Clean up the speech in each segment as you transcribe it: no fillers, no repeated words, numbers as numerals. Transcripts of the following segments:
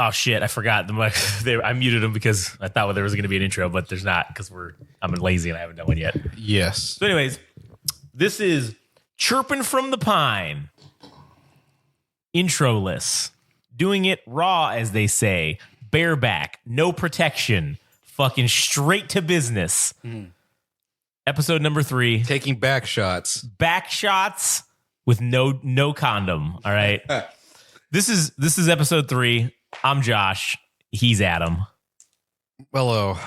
Oh shit! I forgot the mic. I muted them because I thought there was going to be an intro, but there's not because I'm lazy and I haven't done one yet. Yes. So, anyways, this is Chirping from the Pine, introless, doing it raw, as they say, bareback, no protection, fucking straight to business. Episode number 3, Taking back shots. back shots with no condom. All right, this is episode 3. I'm Josh. He's Adam. Hello.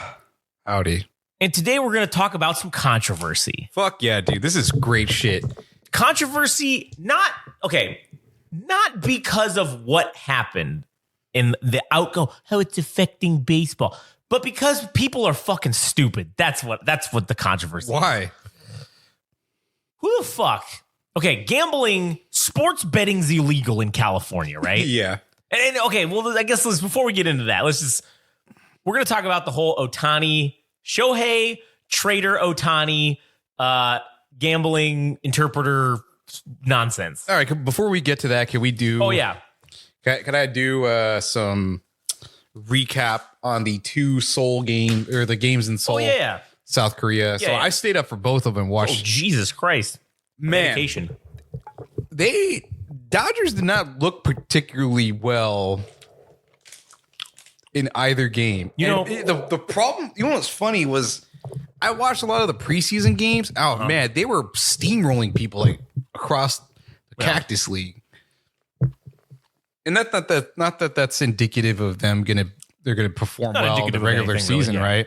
Howdy. And today we're going to talk about some controversy. Fuck yeah, dude. This is great shit. Controversy, not because of what happened in the outgo, how it's affecting baseball, but because people are fucking stupid. That's what the controversy is. Why? Who the fuck? Okay, gambling, sports betting's illegal in California, right? Yeah. And okay, well, I guess before we get into that, we're going to talk about the whole Ohtani, Shohei, traitor Ohtani, gambling interpreter nonsense. All right. Before we get to that, can we do? Oh, yeah. Can I do some recap on the two Seoul game or the games in Seoul, South Korea? So I stayed up for both of them. Watched. Oh, Jesus Christ. Man. Medication. Dodgers did not look particularly well in either game. The problem, what's funny was I watched a lot of the preseason games. Oh man, they were steamrolling people like across the Cactus League. And not that that's indicative of them they're gonna perform well in the regular season, really, right?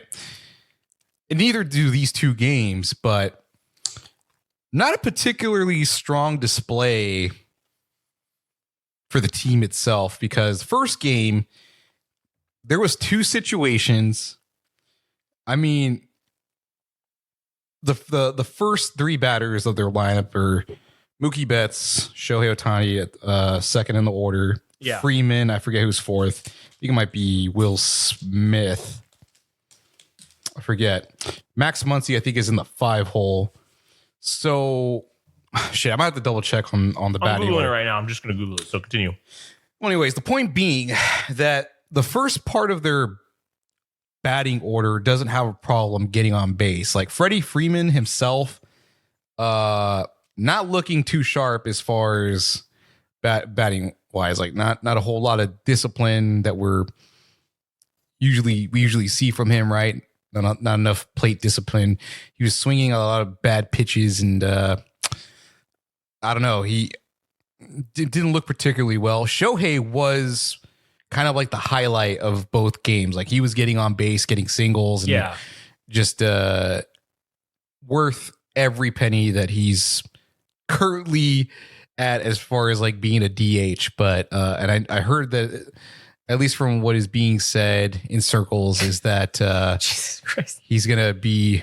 And neither do these two games, but not a particularly strong display for the team itself, because first game there was two situations. I mean, the first three batters of their lineup are Mookie Betts, Shohei Ohtani at second in the order. Yeah. Freeman, I forget who's fourth. I think it might be Will Smith. I forget. Max Muncy, I think, is in the 5 hole. So, shit, I might have to double check on the batting. I'm Googling it right now. I'm just going to Google it. So continue. Well, anyways, the point being that the first part of their batting order doesn't have a problem getting on base. Like Freddie Freeman himself, not looking too sharp as far as batting wise. Like not a whole lot of discipline that we usually see from him, right? Not enough plate discipline. He was swinging a lot of bad pitches, and I don't know. He didn't look particularly well. Shohei was kind of like the highlight of both games. Like he was getting on base, getting singles, and just worth every penny that he's currently at as far as like being a DH. But and I heard that, at least from what is being said in circles, is that Jesus Christ, he's gonna be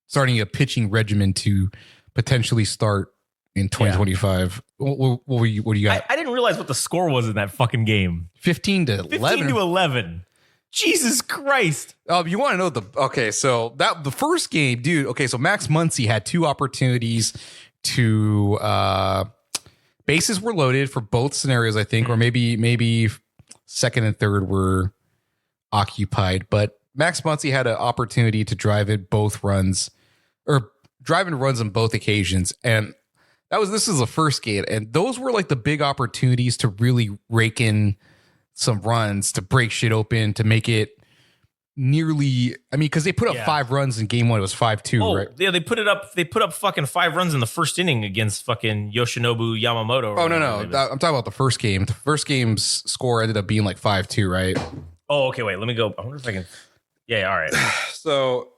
starting a pitching regimen to potentially start in 2025. What do you got? I didn't realize what the score was in that fucking game. 15 to 11. 15 to 11. Jesus Christ. You want to know so the first game, dude. Okay, so Max Muncy had 2 opportunities to bases were loaded for both scenarios, I think, or maybe second and third were occupied. But Max Muncy had an opportunity to drive in runs on both occasions, and this is the first game, and those were like the big opportunities to really rake in some runs, to break shit open, to make it nearly. I mean, because they put up 5 runs in game 1, it was 5-2, right? Yeah, they put up fucking 5 runs in the first inning against fucking Yoshinobu Yamamoto. Oh no, I'm talking about the first game. The first game's score ended up being like 5-2, right? Oh, okay. Wait, let me go. I wonder if I can. Yeah, all right. So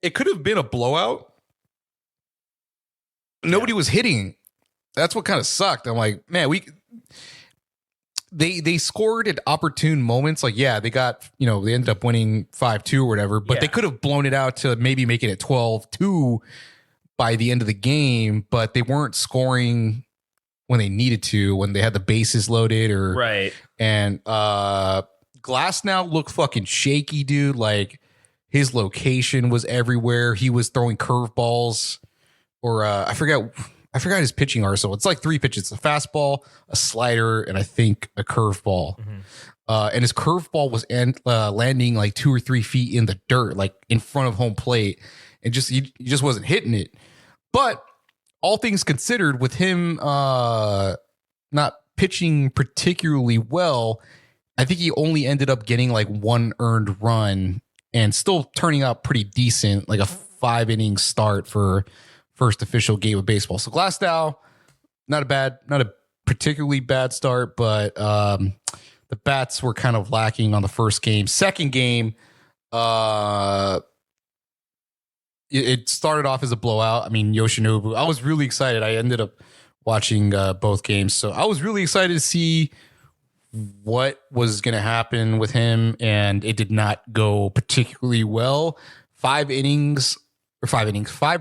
it could have been a blowout. Nobody was hitting. That's what kind of sucked. I'm like, man, they scored at opportune moments. Like, yeah, they got, they ended up winning 5-2 or whatever, but they could have blown it out to maybe making it 12-2 by the end of the game, but they weren't scoring when they needed to, when they had the bases loaded right. And Glass now looked fucking shaky, dude. Like his location was everywhere. He was throwing curveballs. Or I forget I forgot his pitching arsenal. It's like 3 pitches: a fastball, a slider, and I think a curveball. And his curveball was landing like 2 or 3 feet in the dirt, like in front of home plate, and he just wasn't hitting it. But all things considered, with him not pitching particularly well, I think he only ended up getting like 1 earned run and still turning out pretty decent, like a 5-inning start for first official game of baseball. So Glasnow, not a particularly bad start, but the bats were kind of lacking on the first game. Second game, it started off as a blowout. I mean, Yoshinobu, I was really excited. I ended up watching both games. So I was really excited to see what was going to happen with him, and it did not go particularly well. 5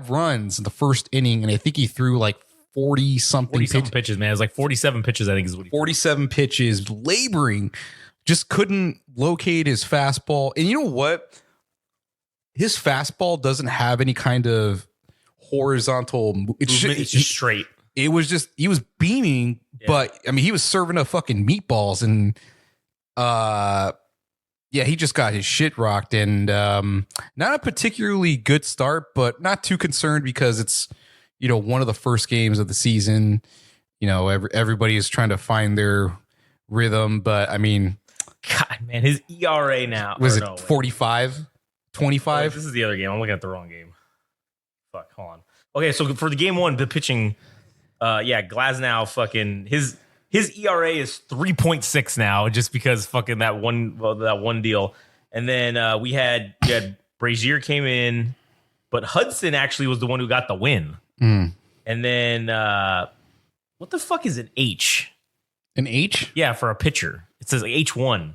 runs in the first inning, and I think he threw like 40-something pitches, man. It was like 47 pitches, I think is what he 47 pitches, laboring, just couldn't locate his fastball. And you know what? His fastball doesn't have any kind of horizontal. It's just straight. It was just, he was beaming, but I mean, he was serving up fucking meatballs, and he just got his shit rocked, and not a particularly good start, but not too concerned because it's, one of the first games of the season. Everybody is trying to find their rhythm, but I mean, God, man, his ERA now was it 45, 25? This is the other game. I'm looking at the wrong game. Fuck, hold on. Okay, so for the game 1, the pitching, Glasnow fucking his ERA is 3.6 now, just because fucking that one deal. And then we had Brazier came in, but Hudson actually was the one who got the win. And then what the fuck is an H? An H? Yeah, for a pitcher. It says like H1.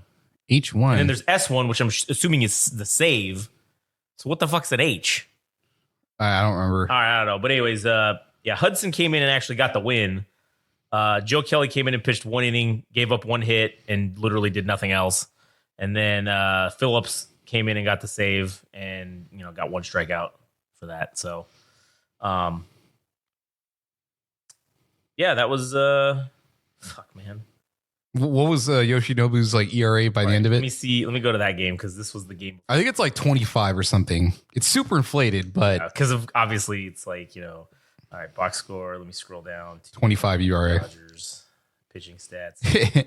H1. And then there's S1, which I'm assuming is the save. So what the fuck's an H? I don't remember. All right, I don't know. But anyways, Hudson came in and actually got the win. Joe Kelly came in and pitched 1 inning, gave up 1 hit, and literally did nothing else. And then Phillips came in and got the save, and got 1 strikeout for that. So, that was fuck, man. What was Yoshinobu's like ERA by the end of it? Let me see. Let me go to that game because this was the game. I think it's like 25 or something. It's super inflated, but because of obviously it's like all right, box score. Let me scroll down. 25 ERA. Dodgers pitching stats.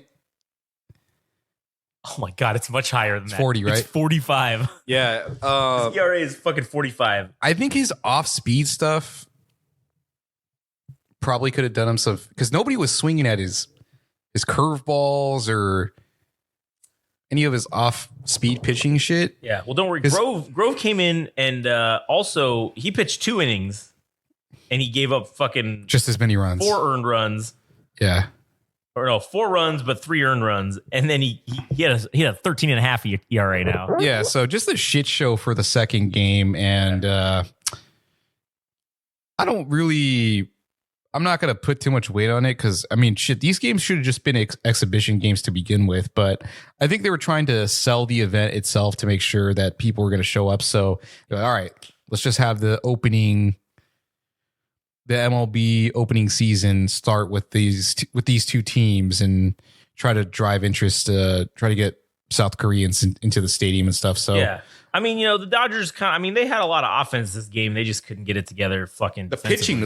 Oh my god, it's much higher than that. 40, right? It's 45. Yeah. His ERA is fucking 45. I think his off-speed stuff probably could have done him some, because nobody was swinging at his curveballs or any of his off-speed pitching shit. Yeah, well, don't worry. Grove came in and also he pitched 2 innings and he gave up fucking just as many runs, 4 earned runs. Yeah, or no, 4 runs but 3 earned runs, and then he had a 13.5 ERA now. Yeah, so just a shit show for the second game, and I'm not going to put too much weight on it because, I mean, shit, these games should have just been exhibition games to begin with. But I think they were trying to sell the event itself to make sure that people were going to show up. So, all right, let's just have the MLB opening season start with these 2 teams and try to drive interest, try to get South Koreans into the stadium and stuff. So, yeah. I mean, the Dodgers they had a lot of offense this game. They just couldn't get it together. Fucking the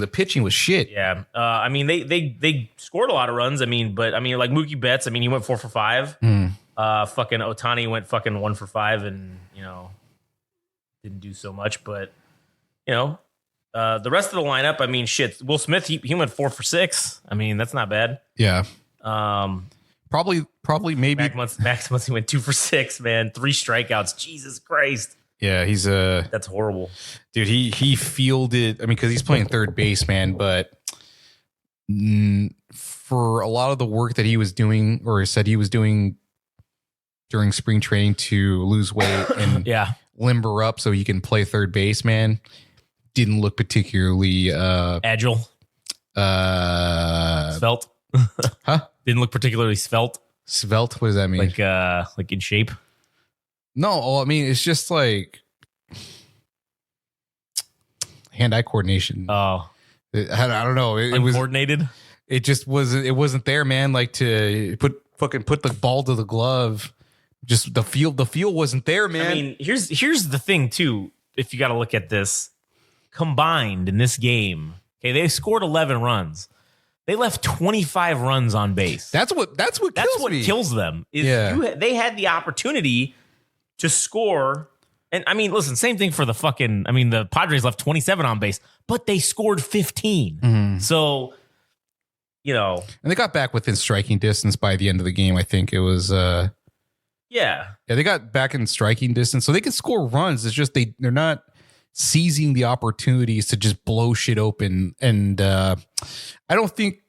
pitching was shit. Yeah. I mean, they scored a lot of runs. I mean, like Mookie Betts, I mean, he went 4 for 5. Fucking Ohtani went fucking 1 for 5 and, didn't do so much. But, the rest of the lineup, I mean, shit, Will Smith, he went 4 for 6. I mean, that's not bad. Yeah. Probably maybe Max Muncy went 2 for 6, man. 3 strikeouts. Jesus Christ. Yeah, he's that's horrible. Dude, he fielded, I mean, because he's playing third base, man, but for a lot of the work that he was doing, or said he was doing during spring training to lose weight and limber up so he can play third base, man, didn't look particularly agile. Svelte. Huh? Didn't look particularly svelte. Svelte? What does that mean? Like in shape? No, I mean, it's just like hand-eye coordination. Oh. I don't know. It was uncoordinated. It just wasn't. It wasn't there, man. Like to put the ball to the glove. Just the feel wasn't there, man. I mean, here's the thing too. If you got to look at this combined in this game, okay, they scored 11 runs. They left 25 runs on base. That's what kills them. They had the opportunity to score. And I mean, listen, same thing for the Padres left 27 on base, but they scored 15. Mm-hmm. So, and they got back within striking distance by the end of the game. I think it was, yeah, they got back in striking distance, so they can score runs. It's just they're not seizing the opportunities to just blow shit open. And I don't think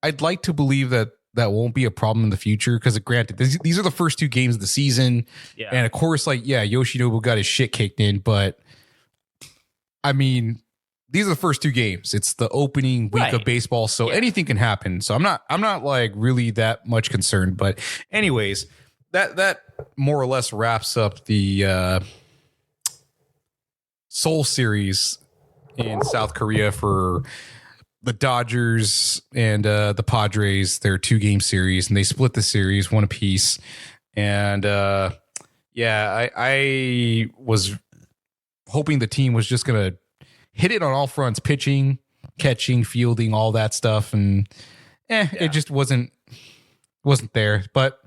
I'd like to believe that won't be a problem in the future because, granted, these are the first 2 games of the season, and of course, Yoshinobu got his shit kicked in, but I mean, these are the first 2 games. It's the opening week of baseball, so anything can happen. So I'm not like really that much concerned. But anyways, that more or less wraps up the Seoul series in South Korea for the Dodgers and the Padres. Their 2-game series, and they split the series 1 apiece. And I was hoping the team was just gonna hit it on all fronts: pitching, catching, fielding, all that stuff. And it just wasn't there. But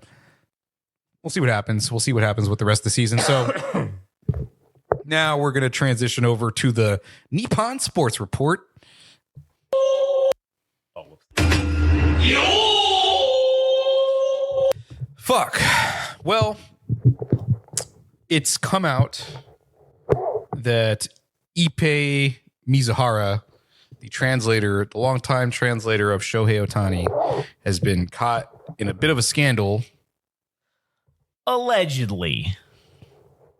we'll see what happens. We'll see what happens with the rest of the season. So now we're going to transition over to the Nippon Sports Report. Fuck. Well, it's come out that Ippei Mizuhara, the longtime translator of Shohei Ohtani, has been caught in a bit of a scandal. Allegedly.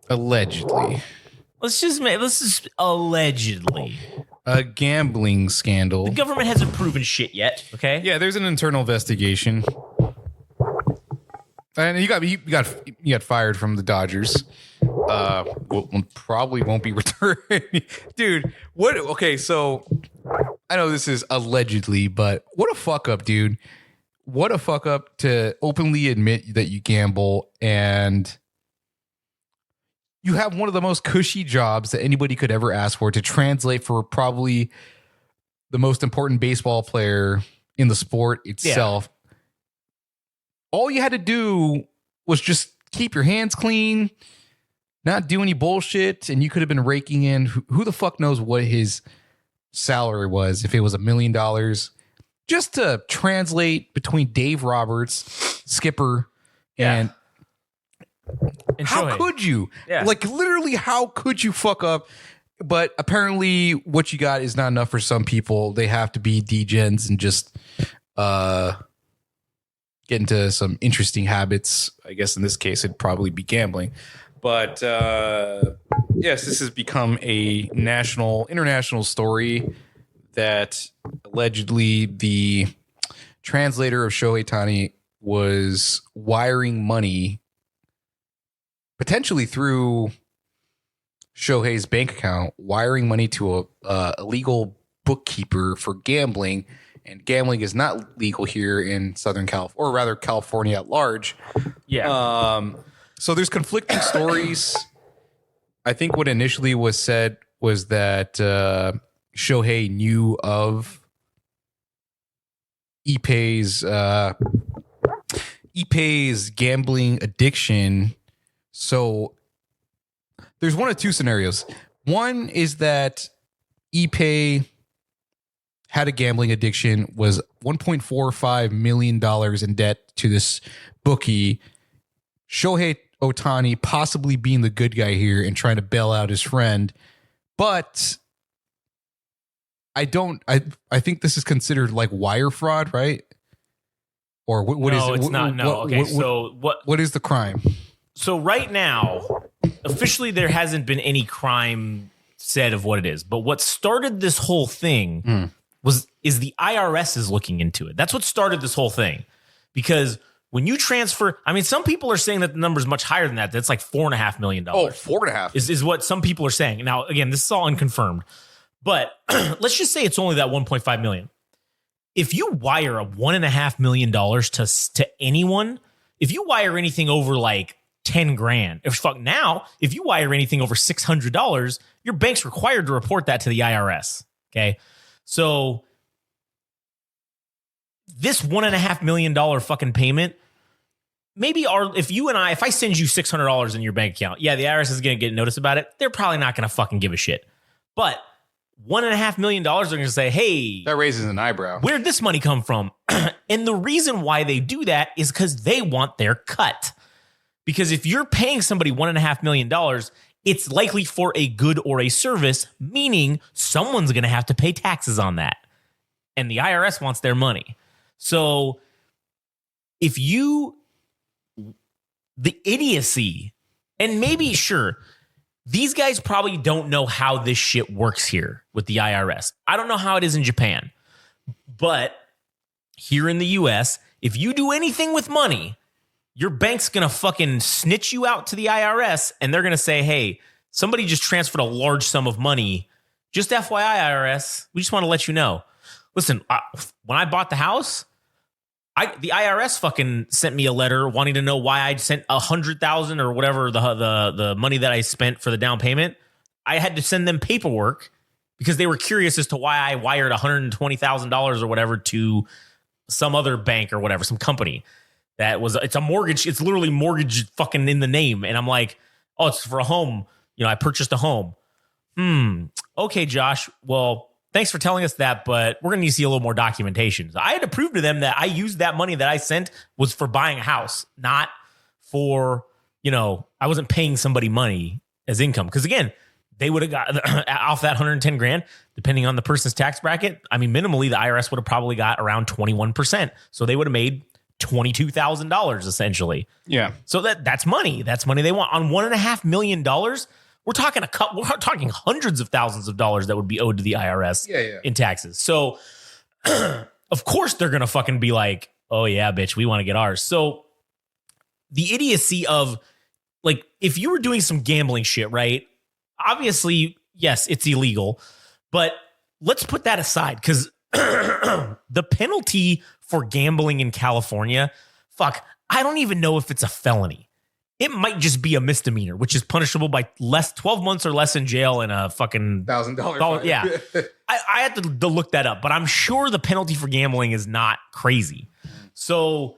Let's just allegedly. A gambling scandal. The government hasn't proven shit yet. Okay. Yeah, there's an internal investigation. And you got fired from the Dodgers. Probably won't be returned. Dude, what? Okay, so I know this is allegedly, but what a fuck up, dude. What a fuck up to openly admit that you gamble, and you have one of the most cushy jobs that anybody could ever ask for, to translate for probably the most important baseball player in the sport itself. Yeah. All you had to do was just keep your hands clean, not do any bullshit, and you could have been raking in. Who the fuck knows what his salary was, if it was $1 million, just to translate between Dave Roberts, skipper, and how could you? Yeah. Like, literally, how could you fuck up? But apparently what you got is not enough for some people. They have to be degens and just get into some interesting habits. I guess in this case, it'd probably be gambling. But yes, this has become a international story that allegedly the translator of Shohei Ohtani was wiring money potentially through Shohei's bank account, wiring money to a illegal bookkeeper for gambling. And gambling is not legal here in Southern California, or rather California at large. Yeah. So there's conflicting stories. I think what initially was said was that Shohei knew of Ippei's gambling addiction. So there's one of 2 scenarios. One is that Ippei had a gambling addiction, was $1.45 million in debt to this bookie. Shohei Ohtani possibly being the good guy here and trying to bail out his friend. But I think this is considered like wire fraud, right? Or what is it? No, it's not. No. Okay. So what is the crime? So right now, officially, there hasn't been any crime said of what it is. But what started this whole thing is the IRS is looking into it. That's what started this whole thing. Because when you transfer, I mean, some people are saying that the number is much higher than that. That's like $4.5 million. Oh, $4.5 is what some people are saying. Now, again, this is all unconfirmed. But let's just say it's only that 1.5 million. If you wire a $1.5 million to anyone, if you wire anything over like 10 grand, if you wire anything over $600, your bank's required to report that to the IRS. Okay. So this $1.5 million fucking payment, if I send you $600 in your bank account, yeah, the IRS is going to get notice about it. They're probably not going to fucking give a shit. But $1.5 million, they're going to say, hey, that raises an eyebrow. Where'd this money come from? And the reason why they do that is because they want their cut. Because if you're paying somebody $1.5 million, it's likely for a good or a service, meaning someone's going to have to pay taxes on that. And the IRS wants their money. So the idiocy, and maybe, sure, these guys probably don't know how this shit works here with the IRS. I don't know how it is in Japan. But here in the US, if you do anything with money, your bank's going to fucking snitch you out to the IRS, and they're going to say, hey, somebody just transferred a large sum of money. Just FYI, IRS, we just want to let you know. Listen, when I bought the house, the IRS fucking sent me a letter wanting to know why I'd sent $100,000 or whatever the money that I spent for the down payment. I had to send them paperwork because they were curious as to why I wired $120,000 or whatever to some other bank or whatever, some company it's a mortgage. It's literally mortgage fucking in the name. And I'm like, oh, it's for a home. I purchased a home. Okay, Josh. Well, thanks for telling us that, but we're going to need to see a little more documentation. So I had to prove to them that I used that money that I sent was for buying a house, not for, I wasn't paying somebody money as income. Because again, they would have got off that 110 grand, depending on the person's tax bracket. I mean, minimally, the IRS would have probably got around 21%. So they would have made $22,000 essentially. Yeah. So that's money. That's money they want on $1.5 million. We're talking hundreds of thousands of dollars that would be owed to the IRS in taxes. So of course they're going to fucking be like, oh yeah, bitch, we want to get ours. So the idiocy of like, if you were doing some gambling shit, right? Obviously, yes, it's illegal, but let's put that aside because the penalty for gambling in California, I don't even know if it's a felony. It might just be a misdemeanor, which is punishable by 12 months or less in jail and a fucking $1,000. Yeah. I had to look that up, but I'm sure the penalty for gambling is not crazy. So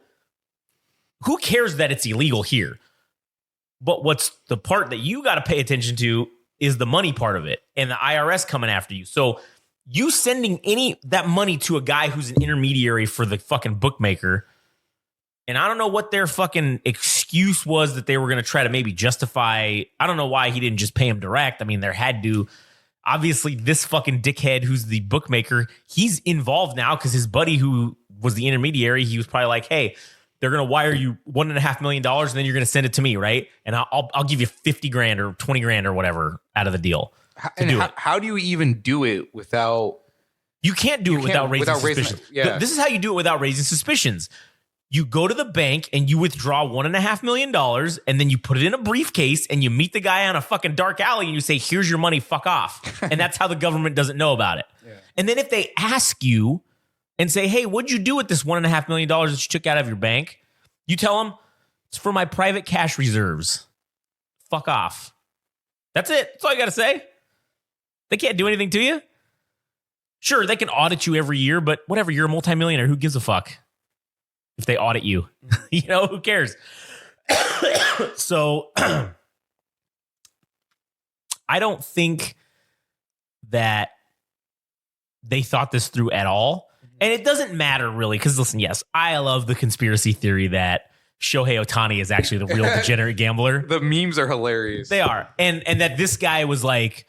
who cares that it's illegal here? But what's the part that you got to pay attention to is the money part of it and the IRS coming after you. So you sending that money to a guy who's an intermediary for the fucking bookmaker, and I don't know what their fucking excuse was that they were going to try to maybe justify. I don't know why he didn't just pay him direct. I mean, there had to. Obviously, this fucking dickhead who's the bookmaker, he's involved now because his buddy who was the intermediary, he was probably like, hey, they're going to wire you $1.5 million and then you're going to send it to me, right? And I'll give you 50 grand or 20 grand or whatever out of the deal. How do you even do it without? You can't do it without raising suspicions. This is how you do it without raising suspicions. You go to the bank and you withdraw $1.5 million and then you put it in a briefcase and you meet the guy on a fucking dark alley and you say, here's your money, fuck off. And that's how the government doesn't know about it. Yeah. And then if they ask you and say, hey, what'd you do with this $1.5 million that you took out of your bank? You tell them, it's for my private cash reserves. Fuck off. That's it. That's all you got to say. They can't do anything to you. Sure, they can audit you every year, but whatever, you're a multimillionaire. Who gives a fuck if they audit you? Who cares? So I don't think that they thought this through at all. And it doesn't matter really, because listen, yes, I love the conspiracy theory that Shohei Ohtani is actually the real degenerate gambler. The memes are hilarious. They are. And that this guy was like,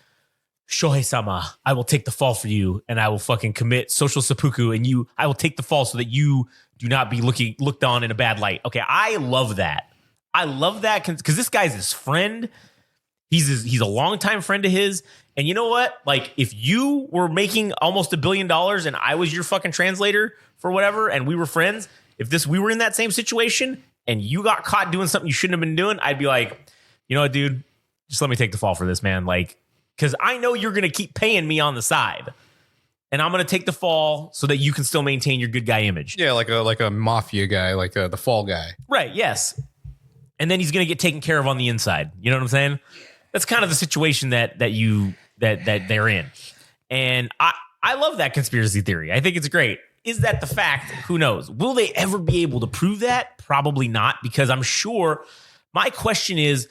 Shohei-sama, I will take the fall for you and I will fucking commit social seppuku and I will take the fall so that you do not be looked on in a bad light. Okay, I love that. I love that because this guy's his friend. He's a longtime friend of his. And you know what? Like, if you were making almost $1 billion and I was your fucking translator for whatever and we were friends, we were in that same situation and you got caught doing something you shouldn't have been doing, I'd be like, you know what, dude? Just let me take the fall for this, man. Like, because I know you're going to keep paying me on the side. And I'm going to take the fall so that you can still maintain your good guy image. Yeah, like a mafia guy, like the fall guy. Right, yes. And then he's going to get taken care of on the inside. You know what I'm saying? That's kind of the situation that they're in. And I love that conspiracy theory. I think it's great. Is that the fact? Who knows? Will they ever be able to prove that? Probably not, because I'm sure. My question is,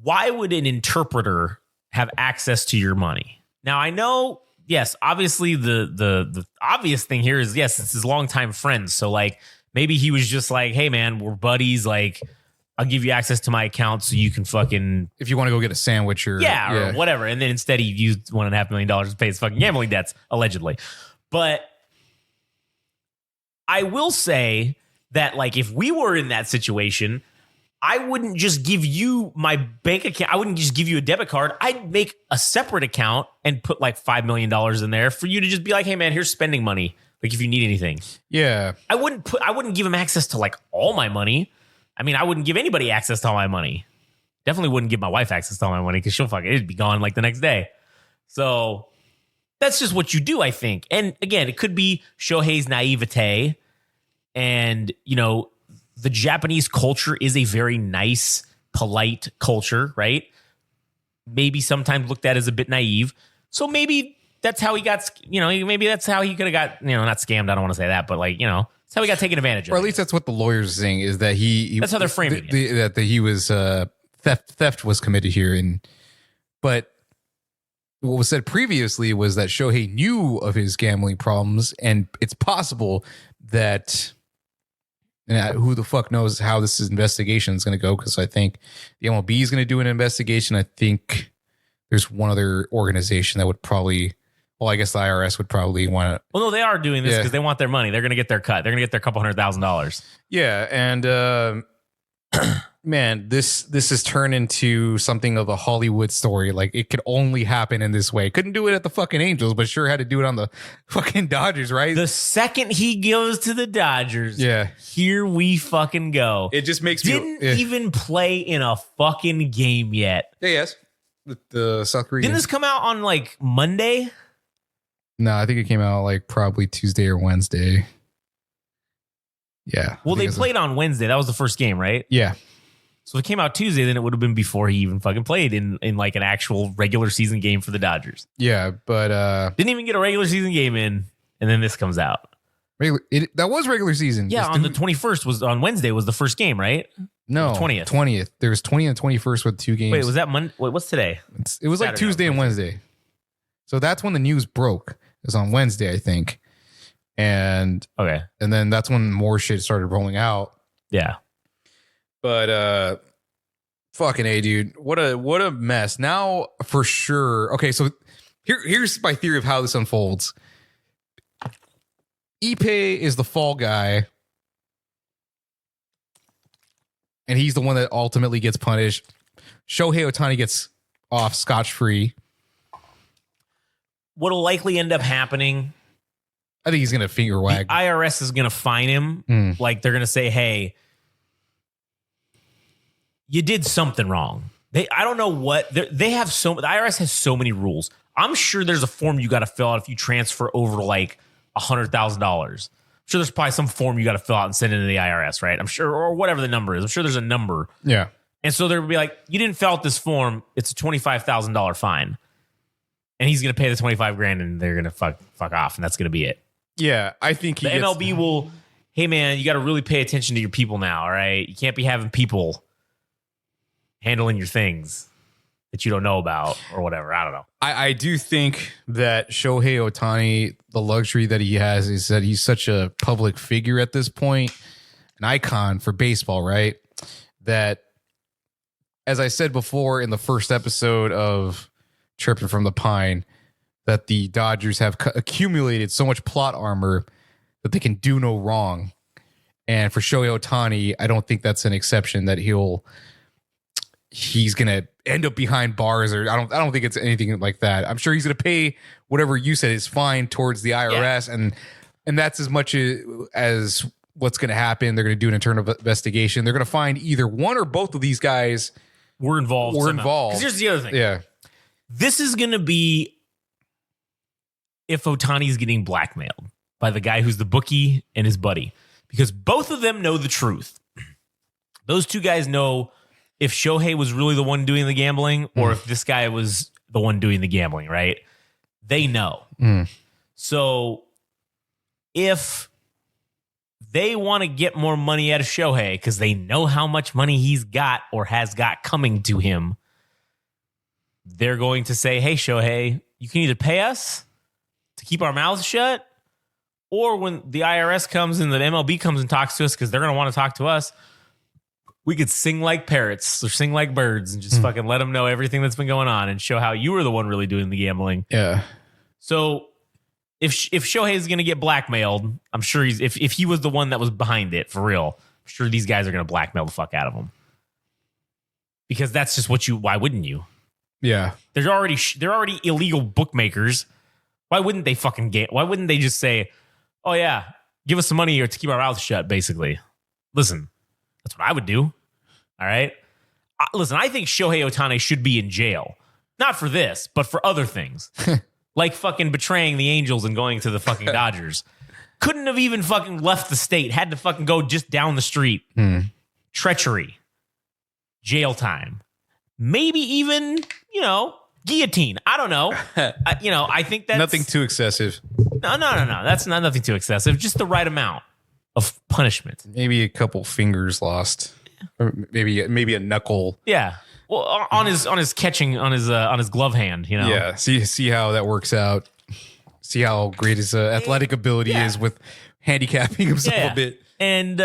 why would an interpreter have access to your money? Now, I know, yes, obviously the obvious thing here is, yes, it's his longtime friends. So like maybe he was just like, hey man, we're buddies. Like I'll give you access to my account so you can fucking, if you want to go get a sandwich or or whatever. And then instead he used $1.5 million to pay his fucking gambling debts, allegedly. But I will say that like if we were in that situation, I wouldn't just give you my bank account. I wouldn't just give you a debit card. I'd make a separate account and put like $5 million in there for you to just be like, hey man, here's spending money. Like if you need anything. Yeah. I wouldn't give him access to like all my money. I mean, I wouldn't give anybody access to all my money. Definitely wouldn't give my wife access to all my money because it'd be gone like the next day. So that's just what you do, I think. And again, it could be Shohei's naivete. And, you know, the Japanese culture is a very nice, polite culture, right? Maybe sometimes looked at as a bit naive. So maybe that's how he got, maybe that's how he could have got, not scammed. I don't want to say that, but like, that's how he got taken advantage of. Or at least that's what the lawyers are saying, is that that's how they're framing it. That he was, theft was committed here. But what was said previously was that Shohei knew of his gambling problems, and it's possible that, and who the fuck knows how this investigation is going to go, because I think the MLB is going to do an investigation. I think there's one other organization that would probably, I guess the IRS would probably want to. Well, no, they are doing this because they want their money. They're going to get their cut. They're going to get their couple $100,000. Yeah, and man, this has turned into something of a Hollywood story. Like it could only happen in this way. Couldn't do it at the fucking Angels, but sure had to do it on the fucking Dodgers, right? The second he goes to the Dodgers, here we fucking go. It just makes me even play in a fucking game yet. Yeah, yes. The South Korean. Didn't this come out on like Monday? No, I think it came out like probably Tuesday or Wednesday. Yeah. Well, they played on Wednesday. That was the first game, right? Yeah. So if it came out Tuesday, then it would have been before he even fucking played in like an actual regular season game for the Dodgers. Yeah, but didn't even get a regular season game in, and then this comes out. That was regular season. Yeah, on the 21st was on Wednesday was the first game, right? No, 20th. There was 20th and 21st with 2 games. Wait, was that Monday? What's today? It was Saturday, like Tuesday and Wednesday. So that's when the news broke. It was on Wednesday, I think. And then that's when more shit started rolling out. Yeah. But fucking A, dude. What a mess. Now for sure. Okay, so here's my theory of how this unfolds. Ippei is the fall guy. And he's the one that ultimately gets punished. Shohei Ohtani gets off scotch-free. What'll likely end up happening, I think he's going to finger wag. The IRS is going to fine him. Like they're going to say, hey, you did something wrong. I don't know what they have. The IRS has so many rules. I'm sure there's a form you got to fill out if you transfer over like $100,000. I'm sure there's probably some form you got to fill out and send into the IRS, right? I'm sure, or whatever the number is. I'm sure there's a number. Yeah. And so they'll be like, you didn't fill out this form. It's a $25,000 fine. And he's going to pay the 25 grand and they're going to fuck off. And that's going to be it. Yeah. I think the MLB will, hey man, you got to really pay attention to your people now. All right. You can't be having people handling your things that you don't know about or whatever. I don't know. I do think that Shohei Ohtani, the luxury that he has is that he's such a public figure at this point, an icon for baseball, right? That, as I said before in the first episode of Chirping from the Pine, that the Dodgers have accumulated so much plot armor that they can do no wrong. And for Shohei Ohtani, I don't think that's an exception, that he's gonna end up behind bars, or I don't think it's anything like that. I'm sure he's gonna pay whatever you said is fine towards the IRS, and that's as much as what's gonna happen. They're gonna do an internal investigation. They're gonna find either one or both of these guys were involved. Because here's the other thing. Yeah. This is going to be if Otani's getting blackmailed by the guy who's the bookie and his buddy, because both of them know the truth. Those two guys know if Shohei was really the one doing the gambling or if this guy was the one doing the gambling, right? They know. So if they want to get more money out of Shohei because they know how much money he's got or has got coming to him, they're going to say, hey, Shohei, you can either pay us to keep our mouths shut, or when the IRS comes and the MLB comes and talks to us, because they're going to want to talk to us, we could sing like parrots or sing like birds and just fucking let them know everything that's been going on and show how you were the one really doing the gambling. Yeah. So if Shohei is going to get blackmailed, I'm sure if he was the one that was behind it for real, I'm sure these guys are going to blackmail the fuck out of him, because that's just why wouldn't you? Yeah. They're already illegal bookmakers. Why wouldn't they why wouldn't they just say, oh yeah, give us some money or to keep our mouths shut, basically? Listen, that's what I would do. All right. Listen, I think Shohei Ohtani should be in jail. Not for this, but for other things. Like fucking betraying the Angels and going to the fucking Dodgers. Couldn't have even fucking left the state. Had to fucking go just down the street. Treachery. Jail time. Maybe even, guillotine. I don't know. I think that's... Nothing too excessive. No. That's not nothing too excessive. Just the right amount of punishment. Maybe a couple fingers lost. Or maybe a knuckle. Yeah. Well, on his catching, on his glove hand, Yeah. See how that works out. See how great his athletic ability is with handicapping himself a bit. And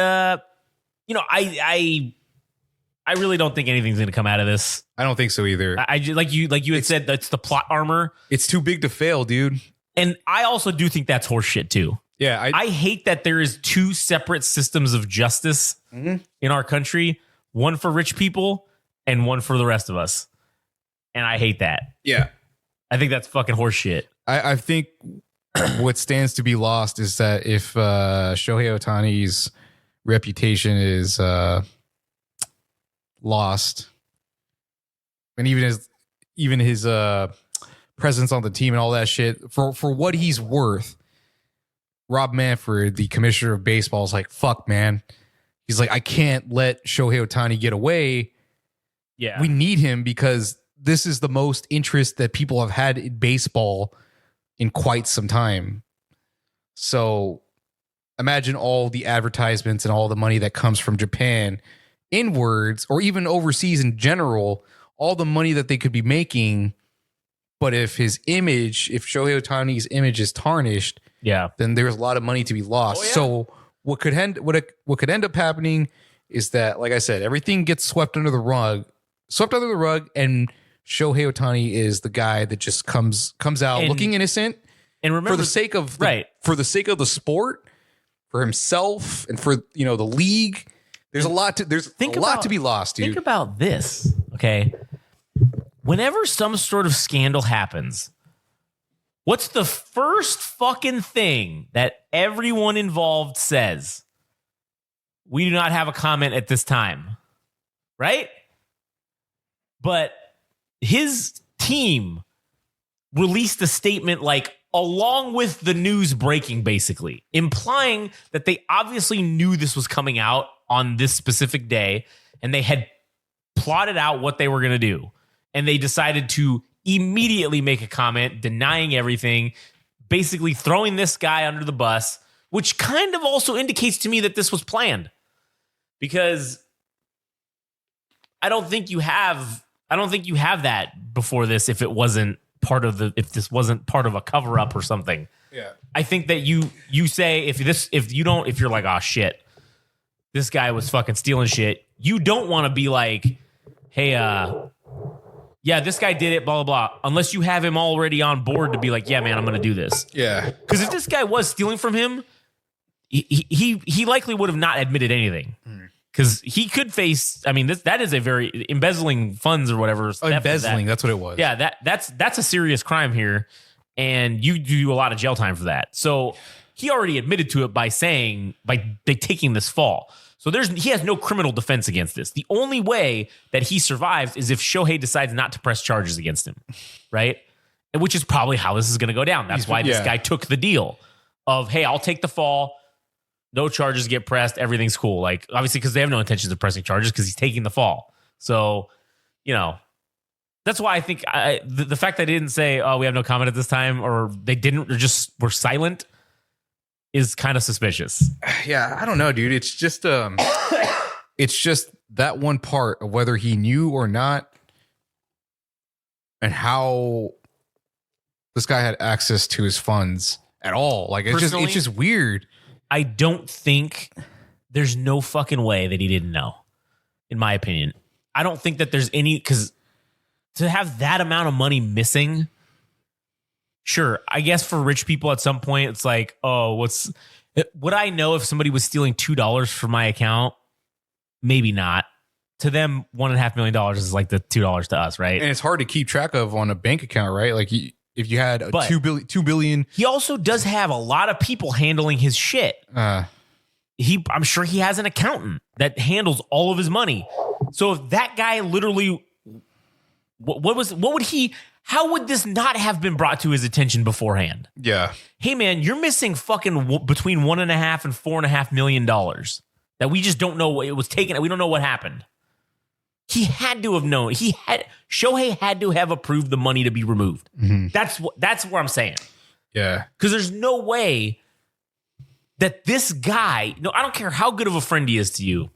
I really don't think anything's going to come out of this. I don't think so either. I like you had said, that's the plot armor. It's too big to fail, dude. And I also do think that's horseshit too. Yeah, I hate that there is two separate systems of justice in our country, one for rich people and one for the rest of us. And I hate that. Yeah. I think that's fucking horseshit. I think what stands to be lost is that if Shohei Ohtani's reputation is lost, and even his presence on the team and all that shit, for what he's worth, Rob Manfred, the commissioner of baseball, is like, fuck, man. He's like, I can't let Shohei Ohtani get away. Yeah. We need him because this is the most interest that people have had in baseball in quite some time. So imagine all the advertisements and all the money that comes from Japan inwards, or even overseas in general, all the money that they could be making. But if Shohei Ohtani's image is tarnished, then there's a lot of money to be lost. Oh, yeah. So what could end up happening is that, like I said, everything gets swept under the rug, and Shohei Ohtani is the guy that just comes out looking innocent, and remember, for the sake of the sport, for himself, and for the league. There's a lot to be lost, dude. Think about this, okay? Whenever some sort of scandal happens, what's the first fucking thing that everyone involved says? We do not have a comment at this time, right? But his team released a statement along with the news breaking, basically, implying that they obviously knew this was coming out on this specific day, and they had plotted out what they were going to do. And they decided to immediately make a comment denying everything, basically throwing this guy under the bus, which kind of also indicates to me that this was planned. Because I don't think you have that before this if this wasn't part of a cover up or something. Yeah. I think that you say if you're like, oh shit, this guy was fucking stealing shit, you don't want to be like, hey, yeah, this guy did it, blah, blah, blah, unless you have him already on board to be like, yeah, man, I'm going to do this. Yeah. Because if this guy was stealing from him, he likely would have not admitted anything. Because he could face, that is a very, embezzling funds or whatever. Embezzling, that's what it was. Yeah, that's a serious crime here. And you do a lot of jail time for that. So he already admitted to it by taking this fall. So he has no criminal defense against this. The only way that he survives is if Shohei decides not to press charges against him, right? And which is probably how this is going to go down. That's why this guy took the deal of, hey, I'll take the fall. No charges get pressed. Everything's cool. Like, obviously, because they have no intentions of pressing charges because he's taking the fall. So, that's why I think the fact that they didn't say, oh, we have no comment at this time, or they didn't, or just were silent, is kind of suspicious. Yeah, I don't know, dude. It's just that one part of whether he knew or not and how this guy had access to his funds at all. Like, it's just weird. I don't think there's no fucking way that he didn't know, in my opinion. I don't think that there's any, because to have that amount of money missing, sure, I guess for rich people at some point, it's like, oh, would I know if somebody was stealing $2 from my account? Maybe not. To them, $1.5 million is like the $2 to us, right? And it's hard to keep track of on a bank account, right? Like, if you had $2 billion. He also does have a lot of people handling his shit. I'm sure he has an accountant that handles all of his money. So if that guy literally, how would this not have been brought to his attention beforehand? Yeah. Hey man, you're missing fucking between $1.5 and $4.5 million that we just don't know. It was taken. We don't know what happened. He had to have known. Shohei had to have approved the money to be removed. Mm-hmm. That's what I'm saying. Yeah. Because there's no way that this guy, I don't care how good of a friend he is to you,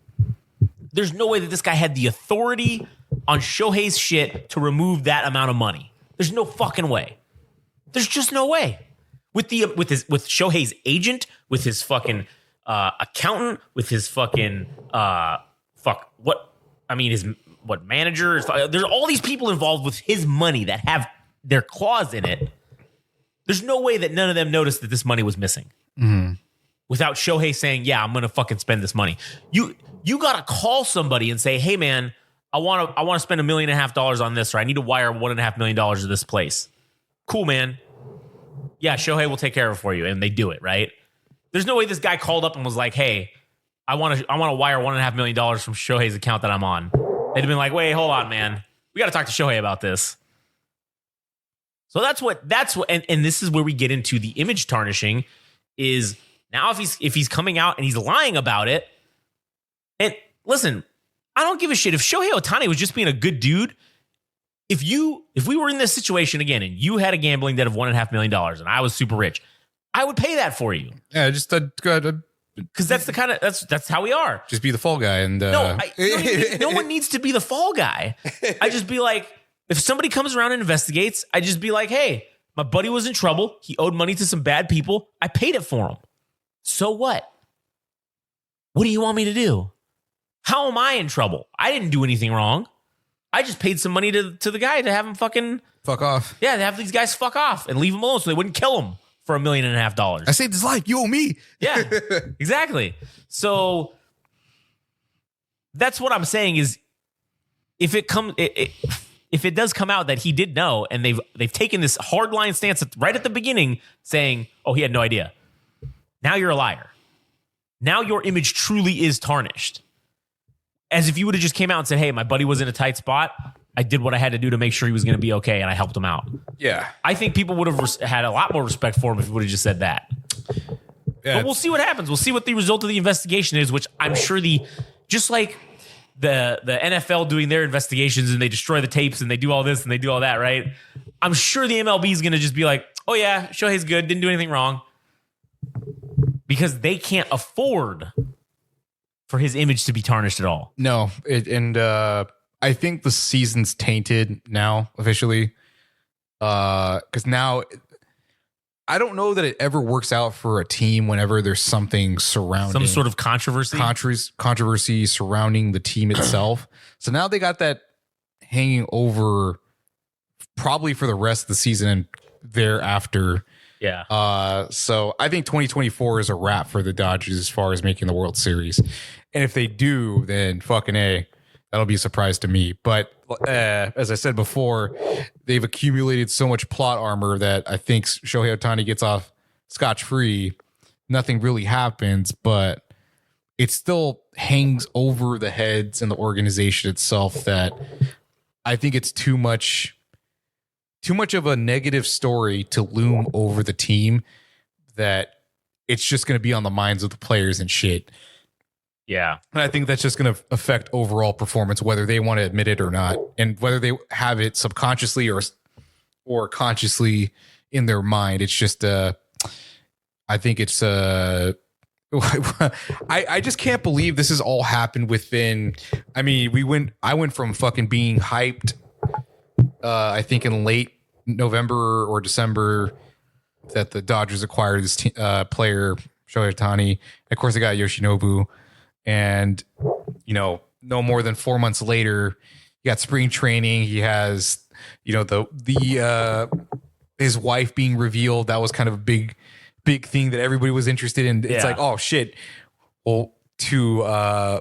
there's no way that this guy had the authority on Shohei's shit to remove that amount of money. There's no fucking way. There's just no way. With Shohei's agent, with his fucking accountant, with his fucking his manager. There's all these people involved with his money that have their claws in it. There's no way that none of them noticed that this money was missing. Mm-hmm. Without Shohei saying, yeah, I'm going to fucking spend this money. You got to call somebody and say, hey man, I want to spend $1.5 million on this, or I need to wire $1.5 million to this place. Cool, man. Yeah, Shohei will take care of it for you. And they do it, right? There's no way this guy called up and was like, hey, I want to wire $1.5 million from Shohei's account that I'm on. They'd have been like, wait, hold on, man. We got to talk to Shohei about this. So that's what, and this is where we get into the image tarnishing is now if he's coming out and he's lying about it. And listen, I don't give a shit if Shohei Ohtani was just being a good dude. If we were in this situation again and you had a gambling debt of $1.5 million and I was super rich, I would pay that for you. Yeah, just because that's the kind of that's how we are. Just be the fall guy, and no one needs to be the fall guy. I just be like, if somebody comes around and investigates, I just be like, hey, my buddy was in trouble. He owed money to some bad people. I paid it for him. So what? What do you want me to do? How am I in trouble? I didn't do anything wrong. I just paid some money to the guy to have him fucking fuck off. Yeah, to have these guys fuck off and leave him alone so they wouldn't kill him for $1.5 million. I saved his life. You owe me. Yeah, exactly. So that's what I'm saying is if it does come out that he did know and they've taken this hardline stance right at the beginning saying, oh, he had no idea. Now you're a liar. Now your image truly is tarnished. As if you would have just came out and said, hey, my buddy was in a tight spot. I did what I had to do to make sure he was going to be okay, and I helped him out. Yeah. I think people would have had a lot more respect for him if he would have just said that. Yeah. But we'll see what happens. We'll see what the result of the investigation is, which I'm sure just like the NFL doing their investigations and they destroy the tapes and they do all this and they do all that, right? I'm sure the MLB is going to just be like, oh yeah, Shohei's good, didn't do anything wrong. Because they can't afford for his image to be tarnished at all. No, I think the season's tainted now officially, because now I don't know that it ever works out for a team whenever there's something surrounding some sort of controversy surrounding the team itself. So now they got that hanging over probably for the rest of the season and thereafter. Yeah. So I think 2024 is a wrap for the Dodgers as far as making the World Series. And if they do, then fucking A, that'll be a surprise to me. But as I said before, they've accumulated so much plot armor that I think Shohei Ohtani gets off scotch-free nothing really happens, but it still hangs over the heads and the organization itself that I think it's too much of a negative story to loom over the team, that it's just going to be on the minds of the players and shit. Yeah. And I think that's just going to affect overall performance, whether they want to admit it or not, and whether they have it subconsciously or consciously in their mind. It's just, I think it's, I just can't believe this has all happened within, I mean, I went from fucking being hyped, I think in late November or December, that the Dodgers acquired this player, Shohei Ohtani. Of course, they got Yoshinobu. And, no more than 4 months later, he got spring training. He has, his wife being revealed. That was kind of a big thing that everybody was interested in. It's like, oh shit. Well, to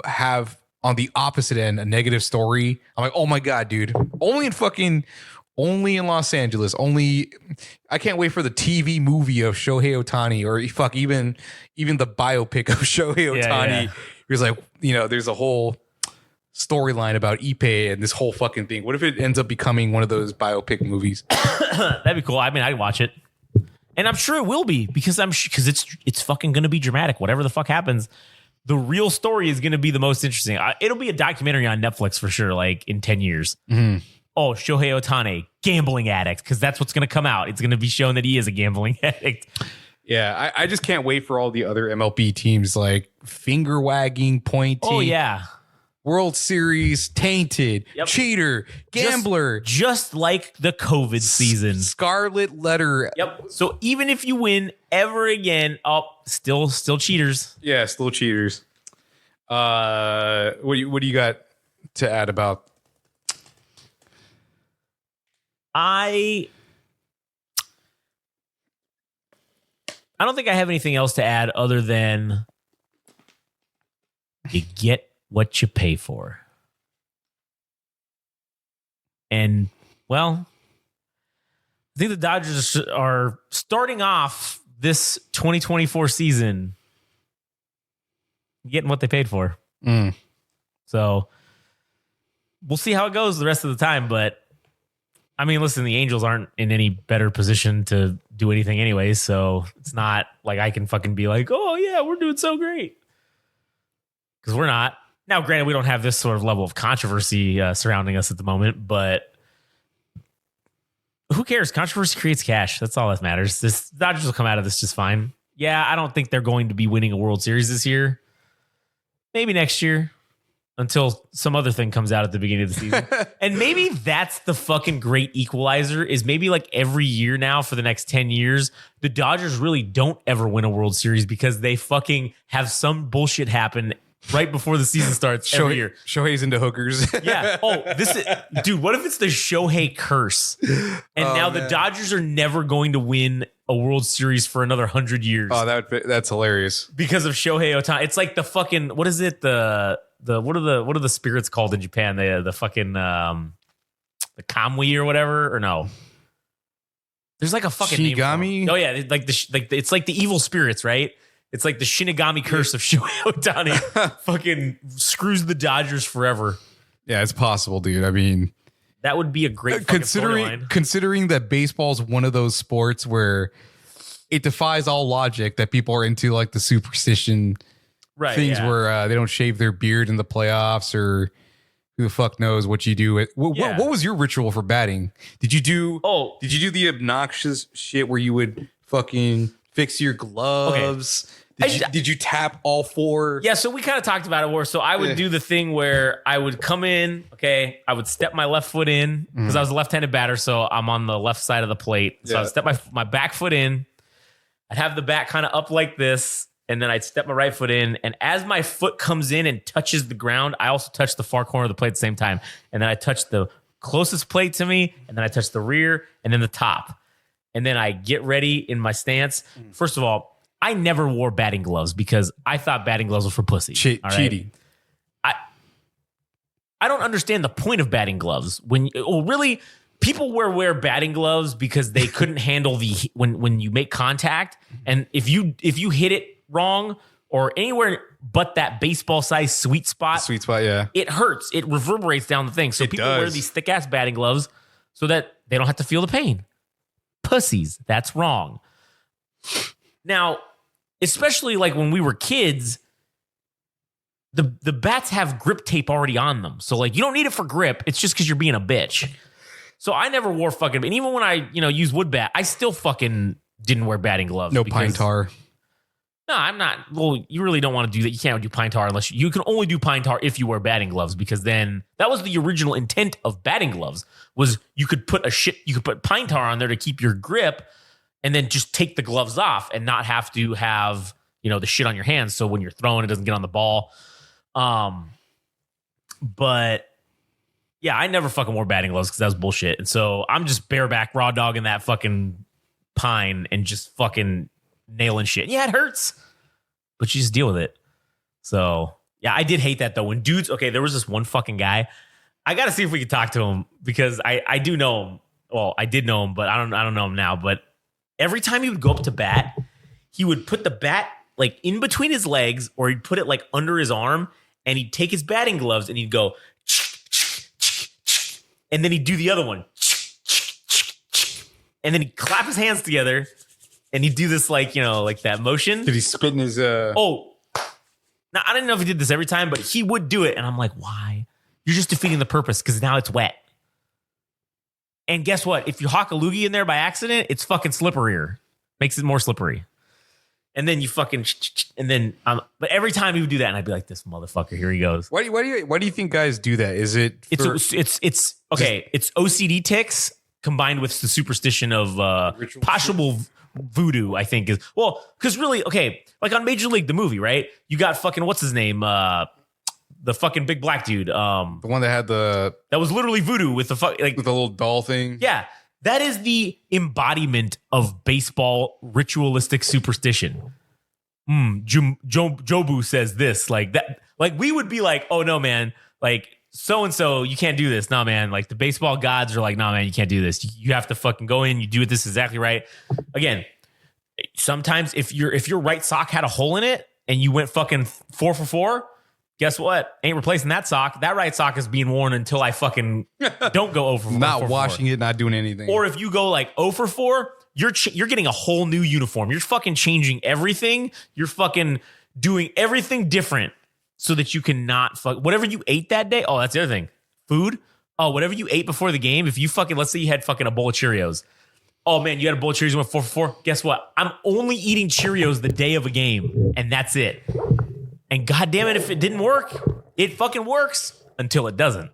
have on the opposite end a negative story, I'm like, oh my God, dude. Only in Los Angeles. I can't wait for the TV movie of Shohei Ohtani, or even the biopic of Shohei Ohtani. Yeah. It was like, there's a whole storyline about Ippei and this whole fucking thing. What if it ends up becoming one of those biopic movies? That'd be cool. I mean, I'd watch it, and I'm sure it will be, because it's fucking gonna be dramatic. Whatever the fuck happens, the real story is gonna be the most interesting. It'll be a documentary on Netflix for sure, like in 10 years. Mm-hmm. Oh, Shohei Ohtani, gambling addict, because that's what's going to come out. It's going to be shown that he is a gambling addict. Yeah, I just can't wait for all the other MLB teams, like finger wagging, pointing. Oh, yeah. World Series, tainted, cheater, gambler. Just like the COVID season. Scarlet letter. Yep. So even if you win ever again, still cheaters. Yeah, still cheaters. What do you got to add about? I don't think I have anything else to add other than you get what you pay for. And, well, I think the Dodgers are starting off this 2024 season getting what they paid for. So we'll see how it goes the rest of the time, but I mean, listen, the Angels aren't in any better position to do anything anyway, so it's not like I can fucking be like, oh, yeah, we're doing so great. Because we're not. Now, granted, we don't have this sort of level of controversy surrounding us at the moment, but who cares? Controversy creates cash. That's all that matters. The Dodgers will come out of this just fine. Yeah, I don't think they're going to be winning a World Series this year. Maybe next year. Until some other thing comes out at the beginning of the season. And maybe that's the fucking great equalizer, is maybe like every year now for the next 10 years, the Dodgers really don't ever win a World Series because they fucking have some bullshit happen right before the season starts every year. Shohei's into hookers. Yeah. Oh, dude, what if it's the Shohei curse? And now the Dodgers are never going to win a World Series for another 100 years. Oh, that's hilarious. Because of Shohei Ohtani. It's like the fucking, what is it? What are the spirits called in Japan? The fucking the Kamui or whatever, or no? There's like a fucking Shinigami. Name. Oh yeah, it's like the evil spirits, right? It's like the Shinigami curse of Shohei Ohtani. Fucking screws the Dodgers forever. Yeah, it's possible, dude. I mean, that would be a great considering that baseball's one of those sports where it defies all logic, that people are into like the superstition. Right, things where they don't shave their beard in the playoffs, or who the fuck knows what you do. What was your ritual for batting? Did you do the obnoxious shit where you would fucking fix your gloves? Okay. Did you tap all four? Yeah, so we kind of talked about it. So I would do the thing where I would come in, I would step my left foot in because I was a left-handed batter, so I'm on the left side of the plate. So I would step my back foot in. I'd have the bat kind of up like this. And then I'd step my right foot in. And as my foot comes in and touches the ground, I also touch the far corner of the plate at the same time. And then I touch the closest plate to me. And then I touch the rear and then the top. And then I get ready in my stance. First of all, I never wore batting gloves because I thought batting gloves were for pussy. Cheating. I don't understand the point of batting gloves. Really, people wear batting gloves because they couldn't handle when you make contact. And if you hit it wrong or anywhere but that baseball size sweet spot, yeah, it hurts. It reverberates down the thing. So people wear these thick ass batting gloves so that they don't have to feel the pain. Pussies. That's wrong. Now, especially like when we were kids, the bats have grip tape already on them. So like you don't need it for grip. It's just because you're being a bitch. So I never wore fucking, and even when I, used wood bat, I still fucking didn't wear batting gloves. No pine tar. No, I'm not. Well, you really don't want to do that. You can't do pine tar unless you can only do pine tar if you wear batting gloves, because then that was the original intent of batting gloves was you could put pine tar on there to keep your grip and then just take the gloves off and not have to have, the shit on your hands. So when you're throwing, it doesn't get on the ball. But yeah, I never fucking wore batting gloves because that was bullshit. And so I'm just bareback raw dogging that fucking pine and just fucking nailing shit. Yeah, it hurts, but you just deal with it. So yeah, I did hate that though. When dudes, there was this one fucking guy. I got to see if we could talk to him because I do know him. Well, I did know him, but I don't know him now. But every time he would go up to bat, he would put the bat like in between his legs, or he'd put it like under his arm, and he'd take his batting gloves and he'd go, and then he'd do the other one, and then he'd clap his hands together. And he'd do this like that motion. Did he spit in his... Oh. Now, I didn't know if he did this every time, but he would do it. And I'm like, why? You're just defeating the purpose because now it's wet. And guess what? If you hawk a loogie in there by accident, it's fucking slipperier. Makes it more slippery. And then you fucking... And then... but every time he would do that, and I'd be like, this motherfucker, here he goes. Why do you think guys do that? Is it... It's OCD tics combined with the superstition of possible... voodoo, I think is because really, like on Major League the movie, right? You got fucking what's his name, the fucking big black dude, the one that had that was literally voodoo with the with the little doll thing. Yeah, that is the embodiment of baseball ritualistic superstition. Jobu says this like that, like we would be like, oh no, man, like so and so, you can't do this. No, man. Like the baseball gods are like, no, man, you can't do this. You have to fucking go in. You do it. This is exactly right. Again, sometimes if your right sock had a hole in it and you went fucking 4 for 4, guess what? Ain't replacing that sock. That right sock is being worn until I fucking don't go over. Not washing it, not doing anything. Or if you go like 0 for 4, you're getting a whole new uniform. You're fucking changing everything. You're fucking doing everything different. So that you cannot fuck whatever you ate that day. Oh, that's the other thing. Food. Oh, whatever you ate before the game. If you fucking, let's say you had fucking a bowl of Cheerios. Oh man, you had a bowl of Cheerios and went 4 for 4. Guess what? I'm only eating Cheerios the day of a game, and that's it. And goddamn it, if it didn't work, it fucking works until it doesn't,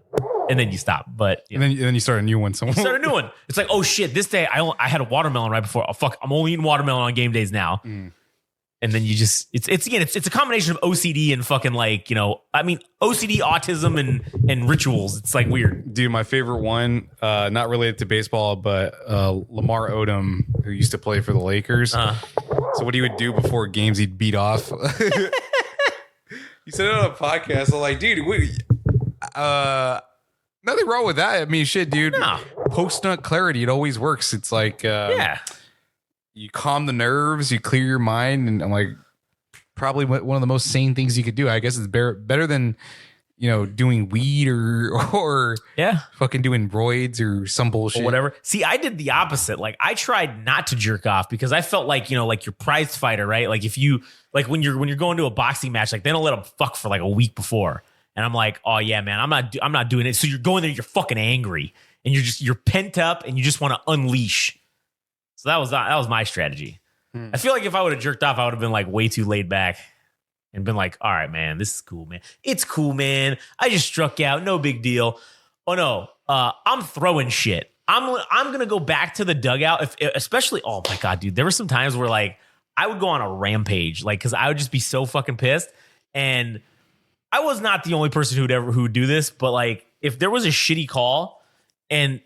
and then you stop. But and then you start a new one. You start a new one. It's like, oh shit, this day I had a watermelon right before. Oh fuck, I'm only eating watermelon on game days now. And then you just it's a combination of OCD and fucking like, OCD, autism and rituals. It's like weird. Dude, my favorite one, not related to baseball, but Lamar Odom, who used to play for the Lakers. So what he would do before games, he'd beat off. He said it on a podcast. I'm like, dude, nothing wrong with that. I mean, shit, dude. No. Post-nut clarity, it always works. It's like you calm the nerves, you clear your mind, and I'm like, probably one of the most sane things you could do. I guess it's better than doing weed or fucking doing roids or some bullshit or whatever. See, I did the opposite. Like I tried not to jerk off because I felt like like your prize fighter, right? Like if you when you're going to a boxing match, like they don't let them fuck for like a week before, and I'm like, oh yeah, man, I'm not doing it. So you're going there, you're fucking angry, and you're pent up, and you just want to unleash. So that was my strategy. I feel like if I would have jerked off, I would have been like way too laid back and been like, all right, man, this is cool, man. It's cool, man. I just struck out. No big deal. Oh no. I'm throwing shit. I'm going to go back to the dugout. Especially, oh my God, dude, there were some times where like I would go on a rampage, like, cause I would just be so fucking pissed. And I was not the only person who would do this, but like if there was a shitty call and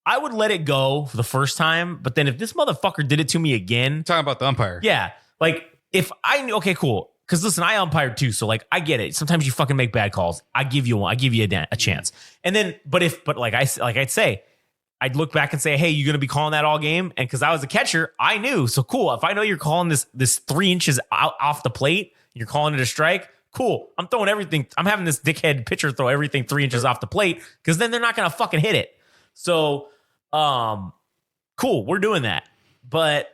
I would let it go for the first time, but then if this motherfucker did it to me again, talking about the umpire, yeah, like if I knew, okay, cool, because listen, I umpired too, so like I get it. Sometimes you fucking make bad calls. I give you one, I give you a chance, and then, but I'd say I'd look back and say, hey, you going to be calling that all game? And because I was a catcher, I knew. So cool. If I know you're calling this 3 inches out off the plate, you're calling it a strike, cool. I'm throwing everything. I'm having this dickhead pitcher throw everything 3 inches off the plate because then they're not going to fucking hit it. So, cool. We're doing that. But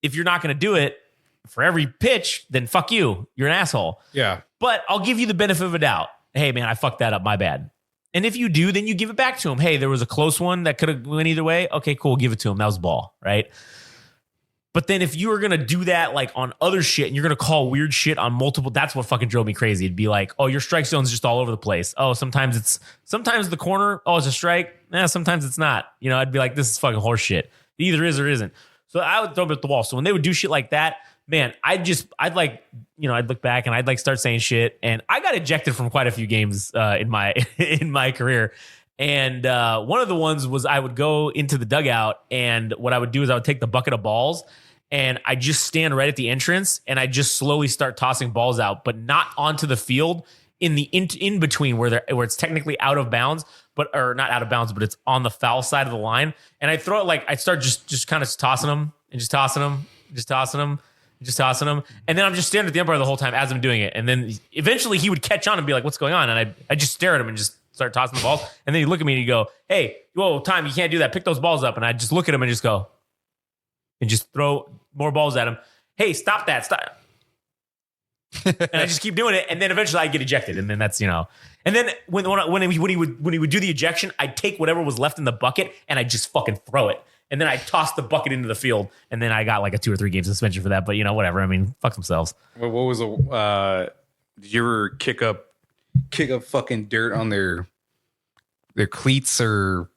if you're not going to do it for every pitch, then fuck you. You're an asshole. Yeah. But I'll give you the benefit of a doubt. Hey, man, I fucked that up. My bad. And if you do, then you give it back to him. Hey, there was a close one that could have went either way. Okay, cool. Give it to him. That was ball, right? But then if you were going to do that like on other shit and you're going to call weird shit on multiple, that's what fucking drove me crazy. It'd be like, oh, your strike zone's just all over the place. Oh, sometimes the corner. Oh, it's a strike. Sometimes it's not. You know, I'd be like, this is fucking horse shit. It either is or isn't. So I would throw it at the wall. So when they would do shit like that, man, I'd look back and I'd like start saying shit. And I got ejected from quite a few games in my career. And one of the ones was I would go into the dugout, and what I would do is I would take the bucket of balls and I just stand right at the entrance and I just slowly start tossing balls out, but not onto the field in the in between where it's technically out of bounds, or not out of bounds, but it's on the foul side of the line. And I throw it like I'd start just kind of tossing them and just tossing them, just tossing them. Just tossing them. And then I'm just staring at the umpire the whole time as I'm doing it. And then eventually he would catch on and be like, what's going on? And I just stare at him and just start tossing the balls. And then he'd look at me and he'd go, hey, whoa, Tom, you can't do that. Pick those balls up. And I'd just look at him and just go, and just throw more balls at him. Hey, stop that. Stop. And I just keep doing it. And then eventually I get ejected. And then that's, and then when he would do the ejection, I'd take whatever was left in the bucket and I'd just fucking throw it. And then I tossed the bucket into the field, and then I got like a 2 or 3 game suspension for that. But whatever. I mean, fuck themselves. What was did you ever kick up fucking dirt on their cleats or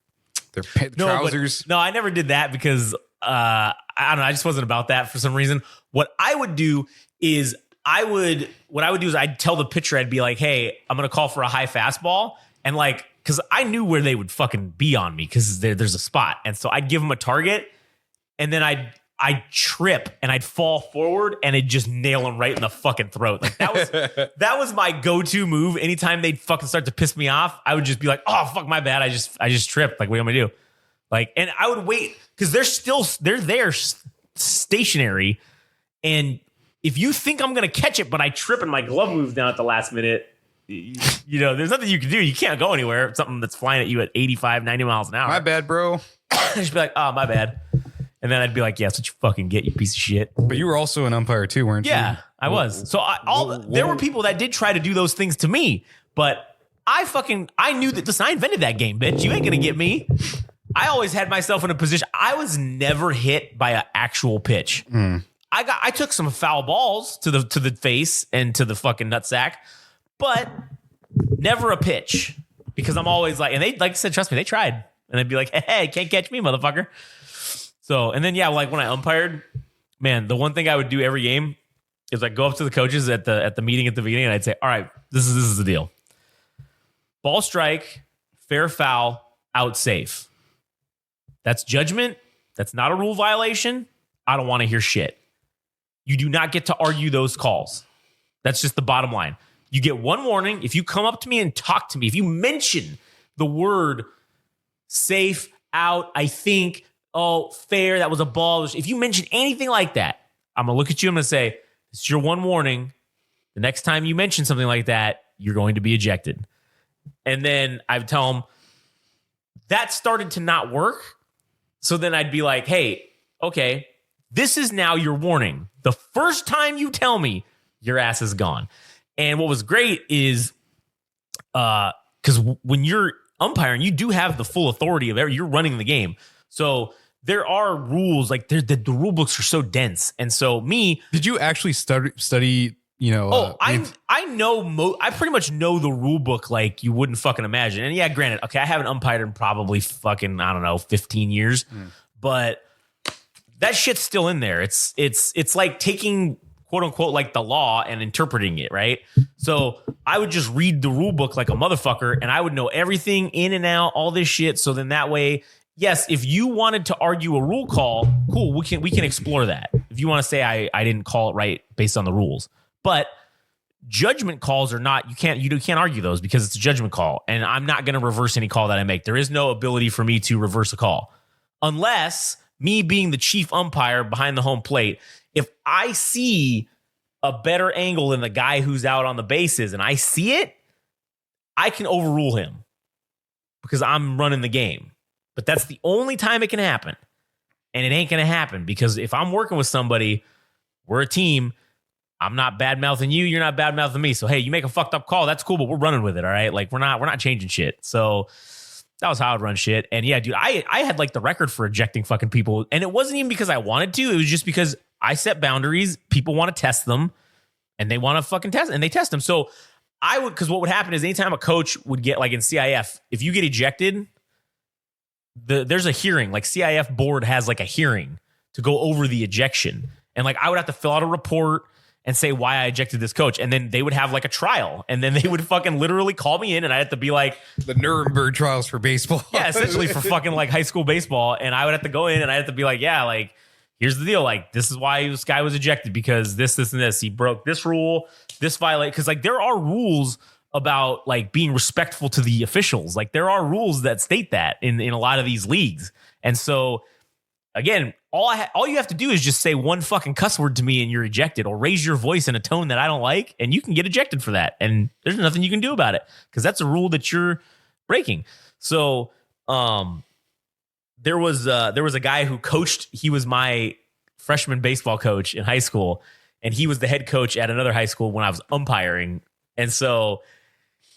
their trousers? No, I never did that because I don't know. I just wasn't about that for some reason. What I would do is I'd tell the pitcher, I'd be like, hey, I'm gonna call for a high fastball, and like, because I knew where they would fucking be on me because there's a spot. And so I'd give them a target, and then I'd trip and I'd fall forward and it'd just nail them right in the fucking throat. Like that was my go-to move. Anytime they'd fucking start to piss me off, I would just be like, oh, fuck, my bad. I just tripped. Like, what am I gonna do? Like, and I would wait because they're there stationary. And if you think I'm going to catch it, but I trip and my glove moves down at the last minute, there's nothing you can do. You can't go anywhere. It's something that's flying at you at 85, 90 miles an hour. My bad, bro. I'd just be like, oh, my bad. And then I'd be like, yeah, that's what you fucking get, you piece of shit. But you were also an umpire too, weren't you? Yeah, I was. So there were people that did try to do those things to me, but I knew that, listen, I invented that game, bitch. You ain't going to get me. I always had myself in a position. I was never hit by an actual pitch. I took some foul balls to the face and to the fucking nutsack, but never a pitch, because I'm always like, and they, like I said, trust me, they tried, and they'd be like, hey, can't catch me, motherfucker. So, and then, yeah, like when I umpired, man, the one thing I would do every game is I'd go up to the coaches at the meeting at the beginning, and I'd say, all right, this is the deal. Ball strike, fair foul, out safe. That's judgment. That's not a rule violation. I don't want to hear shit. You do not get to argue those calls. That's just the bottom line. You get one warning. If you come up to me and talk to me, if you mention the word safe, out, I think, oh, fair, that was a ball. If you mention anything like that, I'm going to look at you. I'm going to say, this is your one warning. The next time you mention something like that, you're going to be ejected. And then I would tell them that started to not work. So then I'd be like, hey, okay, this is now your warning. The first time you tell me, your ass is gone. And what was great is because when you're umpiring, you do have the full authority of you're running the game. So there are rules, like the rule books are so dense. And so did you actually study? I know I pretty much know the rule book like you wouldn't fucking imagine. And yeah, granted, okay, I haven't umpired in probably fucking, I don't know, 15 years, but that shit's still in there. It's like taking, quote unquote, like the law and interpreting it, right? So I would just read the rule book like a motherfucker, and I would know everything in and out, all this shit. So then that way, yes, if you wanted to argue a rule call, cool, we can explore that. If you want to say I didn't call it right based on the rules. But judgment calls are not, you can't argue those because it's a judgment call. And I'm not going to reverse any call that I make. There is no ability for me to reverse a call unless me being the chief umpire behind the home plate. If I see a better angle than the guy who's out on the bases and I see it, I can overrule him because I'm running the game. But that's the only time it can happen. And it ain't going to happen because if I'm working with somebody, we're a team. I'm not bad mouthing you. You're not bad mouthing me. So, hey, you make a fucked up call. That's cool, but we're running with it. All right. Like we're not changing shit. So that was how I'd run shit. And yeah, dude, I had like the record for ejecting fucking people. And it wasn't even because I wanted to. It was just because I set boundaries. People want to test them and they want to fucking test and they test them. So because what would happen is anytime a coach would get like in CIF, if you get ejected, there's a hearing. Like CIF board has like a hearing to go over the ejection. And like I would have to fill out a report and say why I ejected this coach. And then they would have like a trial. And then they would fucking literally call me in and I had to be like the Nuremberg trials for baseball. Yeah, essentially for fucking like high school baseball. And I would have to go in and I had to be like, yeah, like here's the deal. Like this is why this guy was ejected because this, and this. He broke this rule, this violate. Because like there are rules about like being respectful to the officials. Like there are rules that state that in a lot of these leagues. And so again, all you have to do is just say one fucking cuss word to me and you're ejected, or raise your voice in a tone that I don't like and you can get ejected for that. And there's nothing you can do about it because that's a rule that you're breaking. So there was a guy who coached. He was my freshman baseball coach in high school, and he was the head coach at another high school when I was umpiring. And so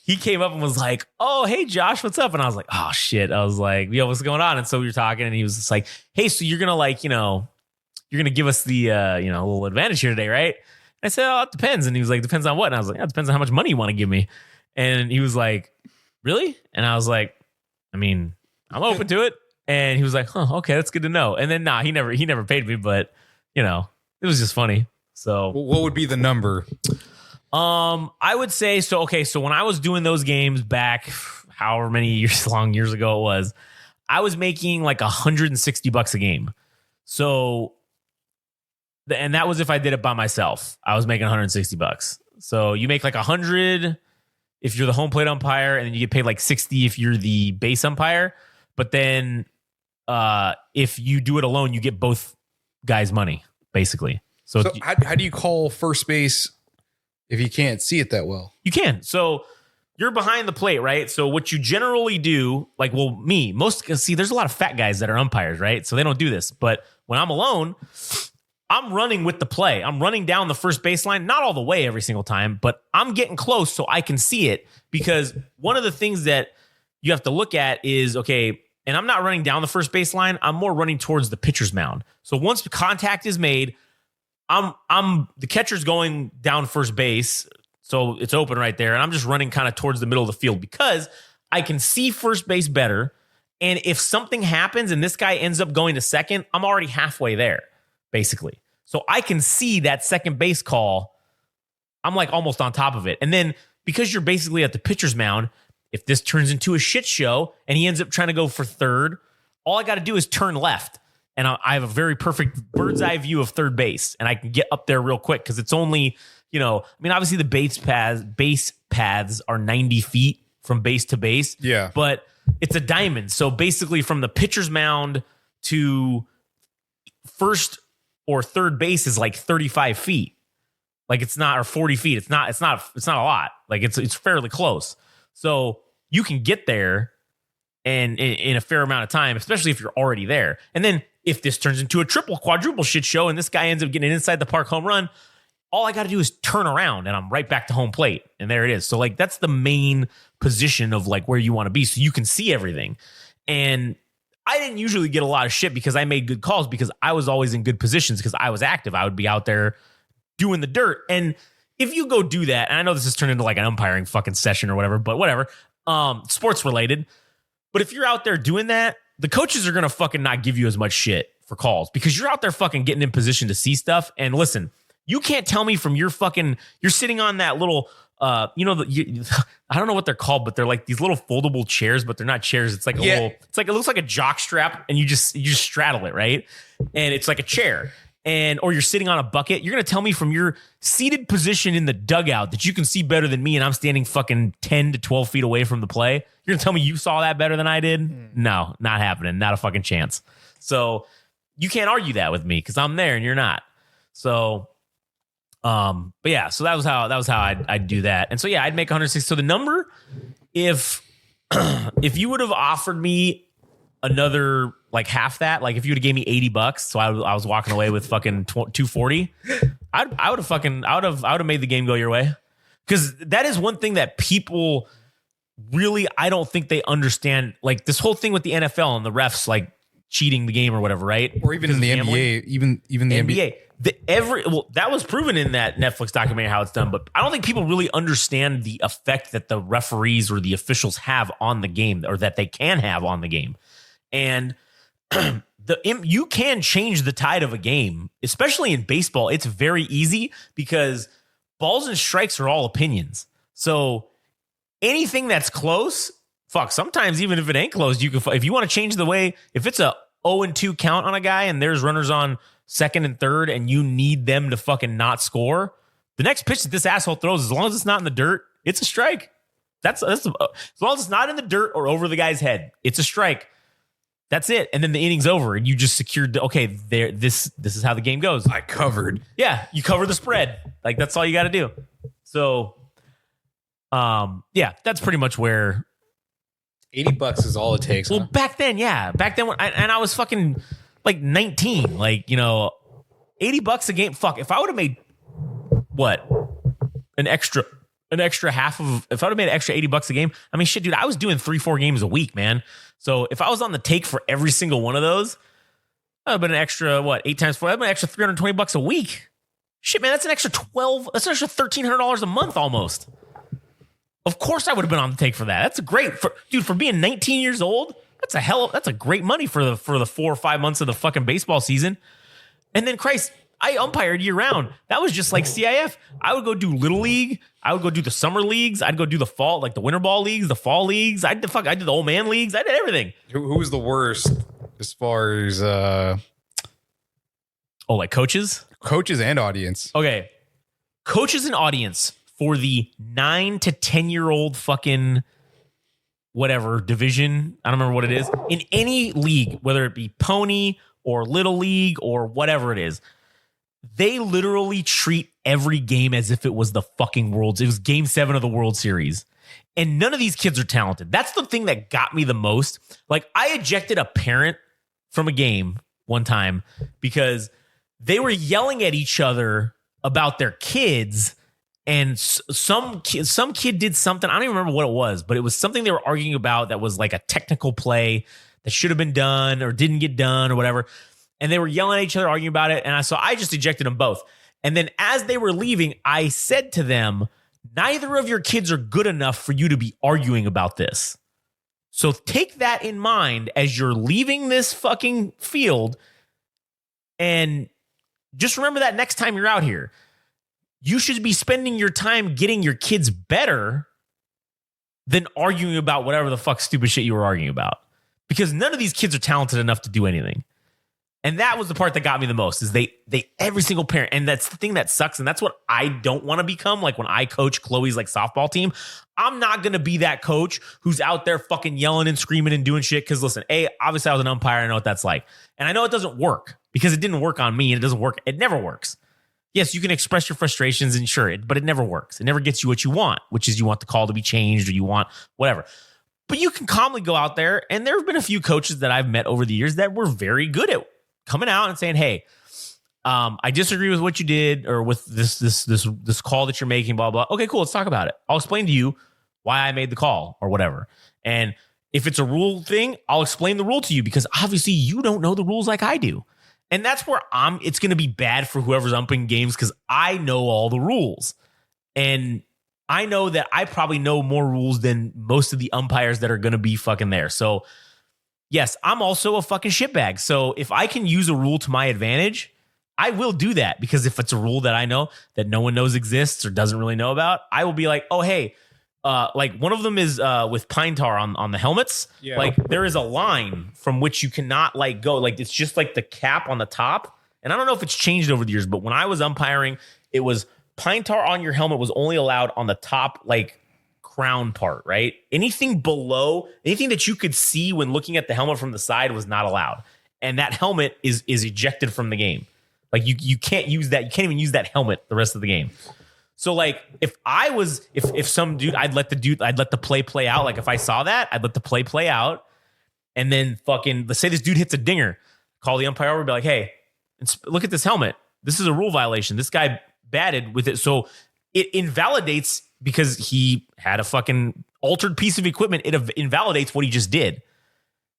he came up and was like, oh, hey, Josh, what's up? And I was like, oh, shit. I was like, yo, what's going on? And so we were talking and he was just like, hey, so you're going to like, you're going to give us the, little advantage here today, right? And I said, oh, it depends. And he was like, depends on what? And I was like, yeah, it depends on how much money you want to give me. And he was like, really? And I was like, I mean, I'm open to it. And he was like, huh, okay, that's good to know. And then, he never paid me, but, it was just funny. So what would be the number? I would say so. Okay, so when I was doing those games back, however many years ago it was, I was making like $160 a game. So, and that was if I did it by myself. I was making $160. So you make like 100 if you're the home plate umpire, and then you get paid like 60 if you're the base umpire. But then, if you do it alone, you get both guys' money basically. So how do you call first base? If you can't see it that well, you can. So you're behind the plate, right? So what you generally do, like, well, there's a lot of fat guys that are umpires, right? So they don't do this. But when I'm alone, I'm running with the play. I'm running down the first baseline, not all the way every single time, but I'm getting close so I can see it. Because one of the things that you have to look at is, okay, and I'm not running down the first baseline. I'm more running towards the pitcher's mound. So once contact is made, I'm the catcher's going down first base, so it's open right there, and I'm just running kind of towards the middle of the field because I can see first base better. And if something happens and this guy ends up going to second, I'm already halfway there, basically. So I can see that second base call. I'm like almost on top of it. And then because you're basically at the pitcher's mound, if this turns into a shit show and he ends up trying to go for third, all I got to do is turn left. And I have a very perfect bird's eye view of third base, and I can get up there real quick because it's only, obviously the base paths are 90 feet from base to base. Yeah. But it's a diamond. So basically from the pitcher's mound to first or third base is like 35 feet. Like it's not, or 40 feet. It's not a lot. Like it's fairly close. So you can get there and in a fair amount of time, especially if you're already there. And then if this turns into a triple, quadruple shit show and this guy ends up getting an inside the park home run, all I got to do is turn around and I'm right back to home plate. And there it is. So like, that's the main position of like where you want to be. So you can see everything. And I didn't usually get a lot of shit because I made good calls because I was always in good positions because I was active. I would be out there doing the dirt. And if you go do that, and I know this has turned into like an umpiring fucking session or whatever, but whatever, sports related. But if you're out there doing that, the coaches are going to fucking not give you as much shit for calls because you're out there fucking getting in position to see stuff. And listen, you can't tell me from your fucking, you're sitting on that little, I don't know what they're called, but they're like these little foldable chairs, but they're not chairs. It's like it looks like a jock strap and you just straddle it, right? And it's like a chair. or you're sitting on a bucket, you're going to tell me from your seated position in the dugout that you can see better than me and I'm standing fucking 10 to 12 feet away from the play? You're going to tell me you saw that better than I did? No, not happening. Not a fucking chance. So you can't argue that with me because I'm there and you're not. So, but yeah, so that was how I'd do that. And so, yeah, I'd make 160. So the number, if you would have offered me another like half that, like if you would have gave me $80, so I was walking away with fucking 240, I would have made the game go your way. Because that is one thing that people really, I don't think they understand. Like this whole thing with the NFL and the refs like cheating the game or whatever, right? Or even in the NBA, even the NBA. That was proven in that Netflix documentary how it's done, but I don't think people really understand the effect that the referees or the officials have on the game, or that they can have on the game. And you can change the tide of a game, especially in baseball. It's very easy because balls and strikes are all opinions. So anything that's close, sometimes even if it ain't close, you can, if you want to change the way, if it's a 0-2 count on a guy and there's runners on second and third and you need them to fucking not score, the next pitch that this asshole throws, as long as it's not in the dirt, it's a strike. That's as long as it's not in the dirt or over the guy's head, it's a strike. That's it. And then the inning's over and you just secured, this is how the game goes. I covered. Yeah, you cover the spread. Like that's all you got to do. So, yeah, that's pretty much where $80 is all it takes. Well, back then when I was fucking like 19, like, $80 a game. Fuck, if I would have made an extra half of, if I would have made an extra $80 a game, I mean, shit, dude, I was doing 3-4 games a week, man. So if I was on the take for every single one of those, that would have been an extra, 8 times 4, that'd been an extra $320 a week. Shit, man, that's an extra $1,300 a month almost. Of course I would have been on the take for that. That's great. For being 19 years old, that's a great money for the 4 or 5 months of the fucking baseball season. And then, Christ, I umpired year round. That was just like CIF. I would go do Little League. I would go do the summer leagues. I'd go do the fall, like the winter ball leagues, the fall leagues. I did the old man leagues. I did everything. Who was the worst as far as like coaches? Coaches and audience. Okay. Coaches and audience for the 9 to 10-year-old fucking whatever division. I don't remember what it is. In any league, whether it be pony or little league or whatever it is, they literally treat every game as if it was the fucking World. It was game 7 of the World Series. And none of these kids are talented. That's the thing that got me the most. Like, I ejected a parent from a game one time because they were yelling at each other about their kids. And some kid did something. I don't even remember what it was, but it was something they were arguing about that was like a technical play that should have been done or didn't get done or whatever. And they were yelling at each other, arguing about it. And I just ejected them both. And then as they were leaving, I said to them, neither of your kids are good enough for you to be arguing about this. So take that in mind as you're leaving this fucking field. And just remember that next time you're out here. You should be spending your time getting your kids better than arguing about whatever the fuck stupid shit you were arguing about. Because none of these kids are talented enough to do anything. And that was the part that got me the most, is they every single parent, and that's the thing that sucks, and that's what I don't want to become. Like when I coach Chloe's like softball team, I'm not going to be that coach who's out there fucking yelling and screaming and doing shit. Because listen, obviously I was an umpire, I know what that's like. And I know it doesn't work because it didn't work on me, and it doesn't work. It never works. Yes, you can express your frustrations and sure, but it never works. It never gets you what you want, which is you want the call to be changed or you want whatever. But you can calmly go out there, and there have been a few coaches that I've met over the years that were very good at coming out and saying, hey, I disagree with what you did or with this call that you're making, blah, blah. Okay, cool. Let's talk about it. I'll explain to you why I made the call or whatever. And if it's a rule thing, I'll explain the rule to you because obviously you don't know the rules like I do. And that's where it's going to be bad for whoever's umping games because I know all the rules. And I know that I probably know more rules than most of the umpires that are going to be fucking there. So yes, I'm also a fucking shitbag. So if I can use a rule to my advantage, I will do that because if it's a rule that I know that no one knows exists or doesn't really know about, I will be like, oh, hey, like one of them is with pine tar on the helmets. Yeah. Like there is a line from which you cannot like go. Like it's just like the cap on the top and I don't know if it's changed over the years, but when I was umpiring, it was pine tar on your helmet was only allowed on the top, like, crown part, right? Anything below, anything that you could see when looking at the helmet from the side was not allowed. And that helmet is ejected from the game. Like, you can't use that. You can't even use that helmet the rest of the game. So, like, if some dude, I'd let the play out. Like, if I saw that, I'd let the play out. And then fucking, let's say this dude hits a dinger, call the umpire over and be like, hey, look at this helmet. This is a rule violation. This guy batted with it. So it invalidates, because he had a fucking altered piece of equipment. It invalidates what he just did.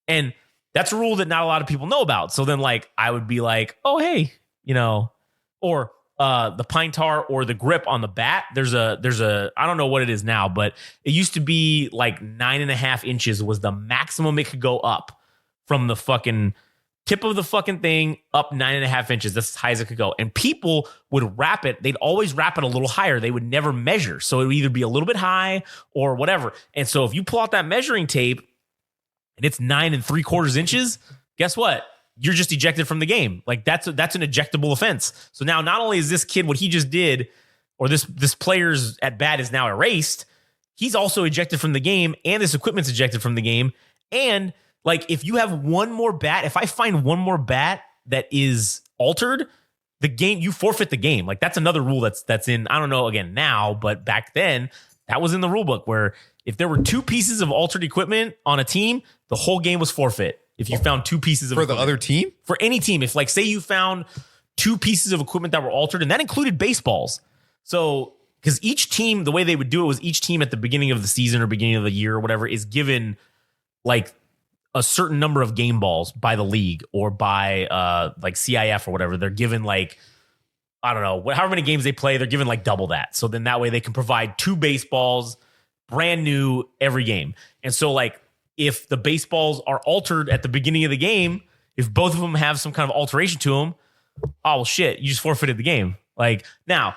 And that's a rule that not a lot of people know about. So then, like, I would be like, oh, hey, or the pine tar or the grip on the bat. There's a, I don't know what it is now, but it used to be like 9.5 inches was the maximum it could go up from the fucking tip of the fucking thing up 9.5 inches. That's as high as it could go. And people would wrap it. They'd always wrap it a little higher. They would never measure. So it would either be a little bit high or whatever. And so if you pull out that measuring tape and it's 9 3/4 inches, guess what? You're just ejected from the game. Like, that's an ejectable offense. So now not only is this kid, what he just did, or this player's at bat is now erased, he's also ejected from the game, and this equipment's ejected from the game. And like, if you have one more bat, if I find one more bat that is altered, the game, you forfeit the game. Like, that's another rule that's in, I don't know again now, but back then that was in the rule book, where if there were 2 pieces of altered equipment on a team, the whole game was forfeit. If you found 2 pieces of equipment. The other team? For any team. If, like, say you found 2 pieces of equipment that were altered, and that included baseballs. So, because each team, the way they would do it was each team at the beginning of the season or beginning of the year or whatever is given, like, a certain number of game balls by the league or by, like, CIF or whatever. They're given, like, I don't know, however many games they play, they're given, like, double that. So then that way they can provide 2 baseballs, brand new, every game. And so, like, if the baseballs are altered at the beginning of the game, if both of them have some kind of alteration to them, oh, well, shit, you just forfeited the game. Like, now,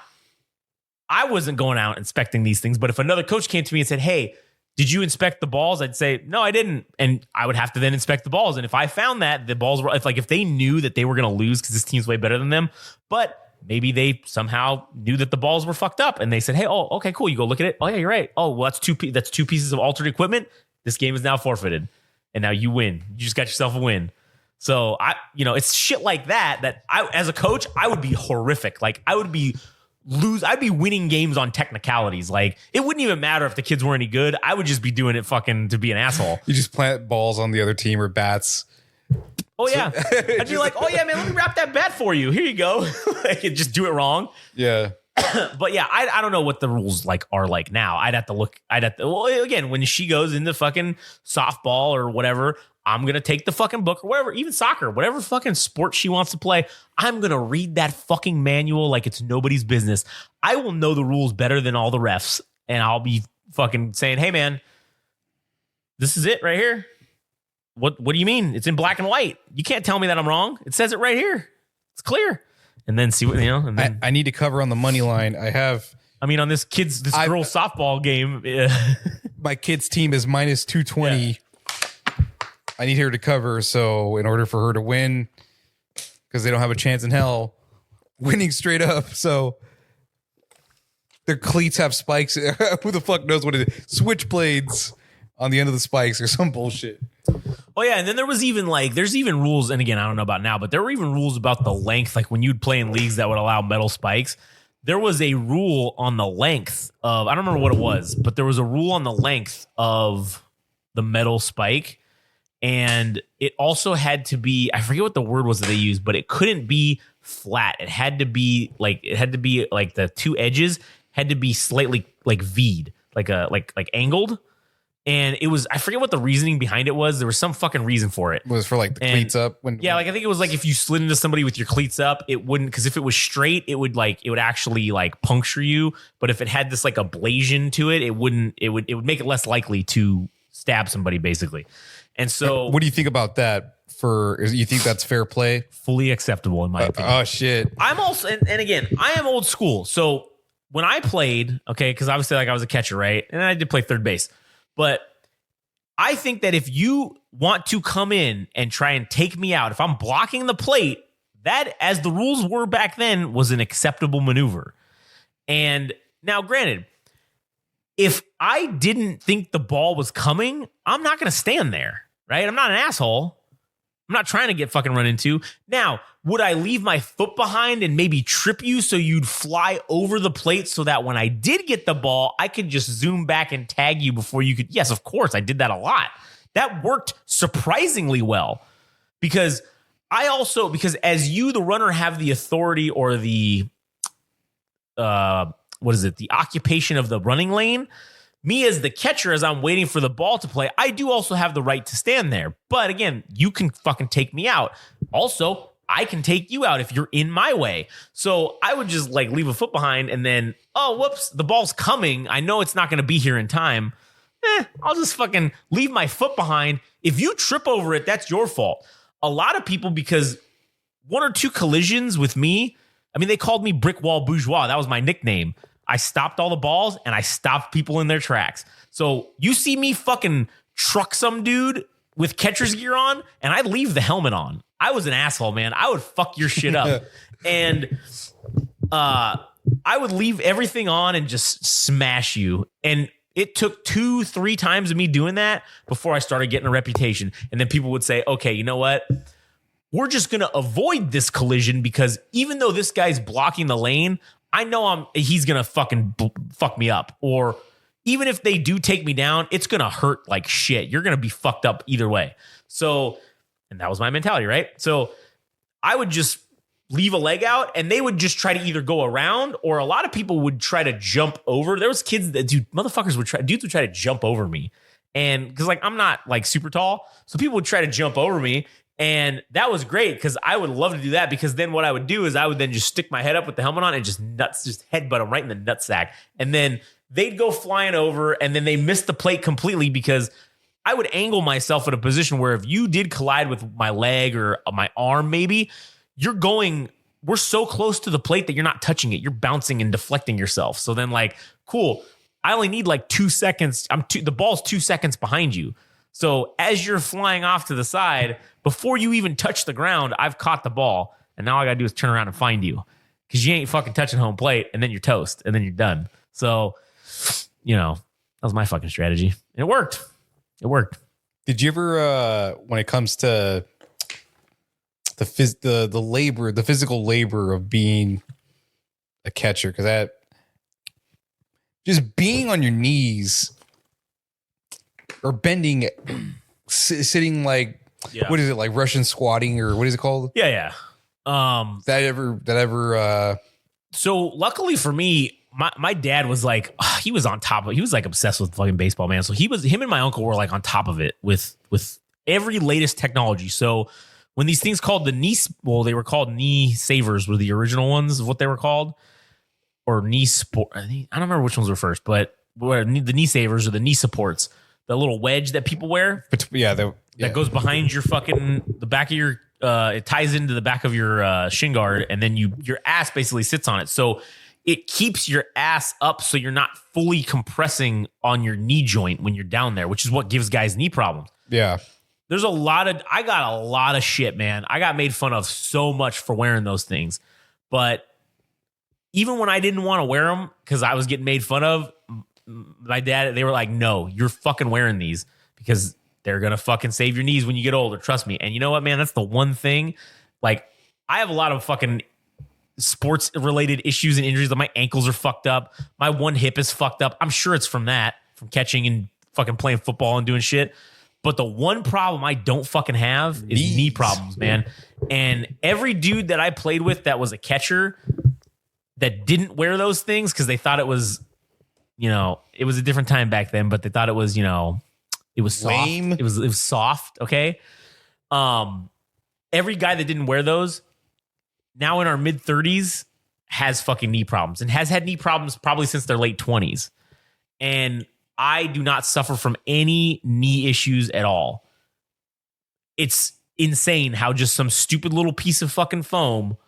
I wasn't going out inspecting these things, but if another coach came to me and said, hey, did you inspect the balls? I'd say, no, I didn't. And I would have to then inspect the balls. And if I found that the balls were, if they knew that they were going to lose because this team's way better than them, but maybe they somehow knew that the balls were fucked up and they said, hey, oh, okay, cool. You go look at it. Oh, yeah, you're right. Oh, well, that's 2 pieces of altered equipment. This game is now forfeited, and now you win. You just got yourself a win. So it's shit like that I, as a coach, I would be horrific. Like, I'd be winning games on technicalities. Like, it wouldn't even matter if the kids were any good. I would just be doing it fucking to be an asshole. You just plant balls on the other team or bats. Oh yeah, I'd be like, oh yeah, man, let me wrap that bat for you. Here you go. Like, just do it wrong. Yeah. But yeah, I don't know what the rules are like now. Well, again, when she goes into fucking softball or whatever, I'm going to take the fucking book or whatever, even soccer, whatever fucking sport she wants to play. I'm going to read that fucking manual like it's nobody's business. I will know the rules better than all the refs. And I'll be fucking saying, hey man, this is it right here. What do you mean? It's in black and white. You can't tell me that I'm wrong. It says it right here. It's clear. And then see what, and then, I need to cover on the money line. On this girls softball game. My kid's team is minus 220. Yeah. I need her to cover. So in order for her to win, because they don't have a chance in hell winning straight up. So their cleats have spikes. Who the fuck knows what it is? Switchblades on the end of the spikes or some bullshit. Oh yeah, and then there's even rules, and again, I don't know about now, but there were even rules about the length, like when you'd play in leagues that would allow metal spikes. There was a rule on the length of, I don't remember what it was, but there was a rule on the length of the metal spike, and it also had to be, I forget what the word was that they used, but it couldn't be flat. It had to be like the 2 edges had to be slightly like V'd, like angled. And it was, I forget what the reasoning behind it was. There was some fucking reason for it. It was for like the cleats up. I think it was like if you slid into somebody with your cleats up, it wouldn't, because if it was straight, it would actually like puncture you. But if it had this like ablation to it, it would make it less likely to stab somebody basically. And so, what do you think about that? You think that's fair play? Fully acceptable in my opinion. Oh shit. I'm also, and again, I am old school. So when I played, okay, because obviously like I was a catcher, right? And I did play third base. But I think that if you want to come in and try and take me out, if I'm blocking the plate, that, as the rules were back then, was an acceptable maneuver. And now, granted, if I didn't think the ball was coming, I'm not going to stand there, right? I'm not an asshole. I'm not trying to get fucking run into. Now, would I leave my foot behind and maybe trip you so you'd fly over the plate so that when I did get the ball, I could just zoom back and tag you before you could? Yes, of course. I did that a lot. That worked surprisingly well because as you, the runner, have the authority or the, the occupation of the running lane. Me as the catcher, as I'm waiting for the ball to play, I do also have the right to stand there. But again, you can fucking take me out. Also, I can take you out if you're in my way. So I would just like leave a foot behind and then, oh, whoops, the ball's coming. I know it's not going to be here in time. I'll just fucking leave my foot behind. If you trip over it, that's your fault. A lot of people, because one or two collisions with me, I mean, they called me Brick Wall Bourgeois. That was my nickname. I stopped all the balls and I stopped people in their tracks. So you see me fucking truck some dude with catcher's gear on and I leave the helmet on. I was an asshole, man. I would fuck your shit up. And I would leave everything on and just smash you. And it took 2-3 times of me doing that before I started getting a reputation. And then people would say, okay, you know what? We're just going to avoid this collision because even though this guy's blocking the lane, I know he's going to fucking fuck me up. Or even if they do take me down, it's going to hurt like shit. You're going to be fucked up either way. So, and that was my mentality, right? So I would just leave a leg out and they would just try to either go around or a lot of people would try to jump over. There was kids that dudes would try to jump over me. And because like, I'm not like super tall. So people would try to jump over me. And that was great because I would love to do that because then what I would do is I would then just stick my head up with the helmet on and just headbutt them right in the nutsack. And then they'd go flying over and then they missed the plate completely because I would angle myself in a position where if you did collide with my leg or my arm, maybe we're so close to the plate that you're not touching it. You're bouncing and deflecting yourself. So then like, cool. I only need like 2 seconds. The ball's 2 seconds behind you. So as you're flying off to the side, before you even touch the ground, I've caught the ball. And now all I got to do is turn around and find you because you ain't fucking touching home plate and then you're toast and then you're done. So, that was my fucking strategy. And it worked. It worked. Did you ever, when it comes to the physical labor of being a catcher, because that just being on your knees or bending, sitting like, what is it, like Russian squatting or what is it called? Yeah. That ever. So luckily for me, my dad was like, he was on top of it. He was like obsessed with fucking baseball, man. So him and my uncle were like on top of it with every latest technology. So when these things called they were called knee savers were the original ones of what they were called, or knee sport. I don't remember which ones were first, but the knee savers or the knee supports, the little wedge that people wear. That goes behind your the back of your, it ties into the back of your shin guard, and then your ass basically sits on it. So it keeps your ass up so you're not fully compressing on your knee joint when you're down there, which is what gives guys knee problems. Yeah. I got a lot of shit, man. I got made fun of so much for wearing those things. But even when I didn't want to wear them because I was getting made fun of, my dad, they were like, no, you're fucking wearing these because they're going to fucking save your knees when you get older. Trust me. And you know what, man? That's the one thing. Like, I have a lot of fucking sports related issues and injuries. My ankles are fucked up. My one hip is fucked up. I'm sure it's from catching and fucking playing football and doing shit. But the one problem I don't fucking have is knee problems, man. And every dude that I played with that was a catcher that didn't wear those things because they thought it was, it was a different time back then, but they thought it was, it was soft. Lame. It was soft. Okay. Every guy that didn't wear those now in our mid 30s has fucking knee problems and has had knee problems probably since their late 20s. And I do not suffer from any knee issues at all. It's insane how just some stupid little piece of fucking foam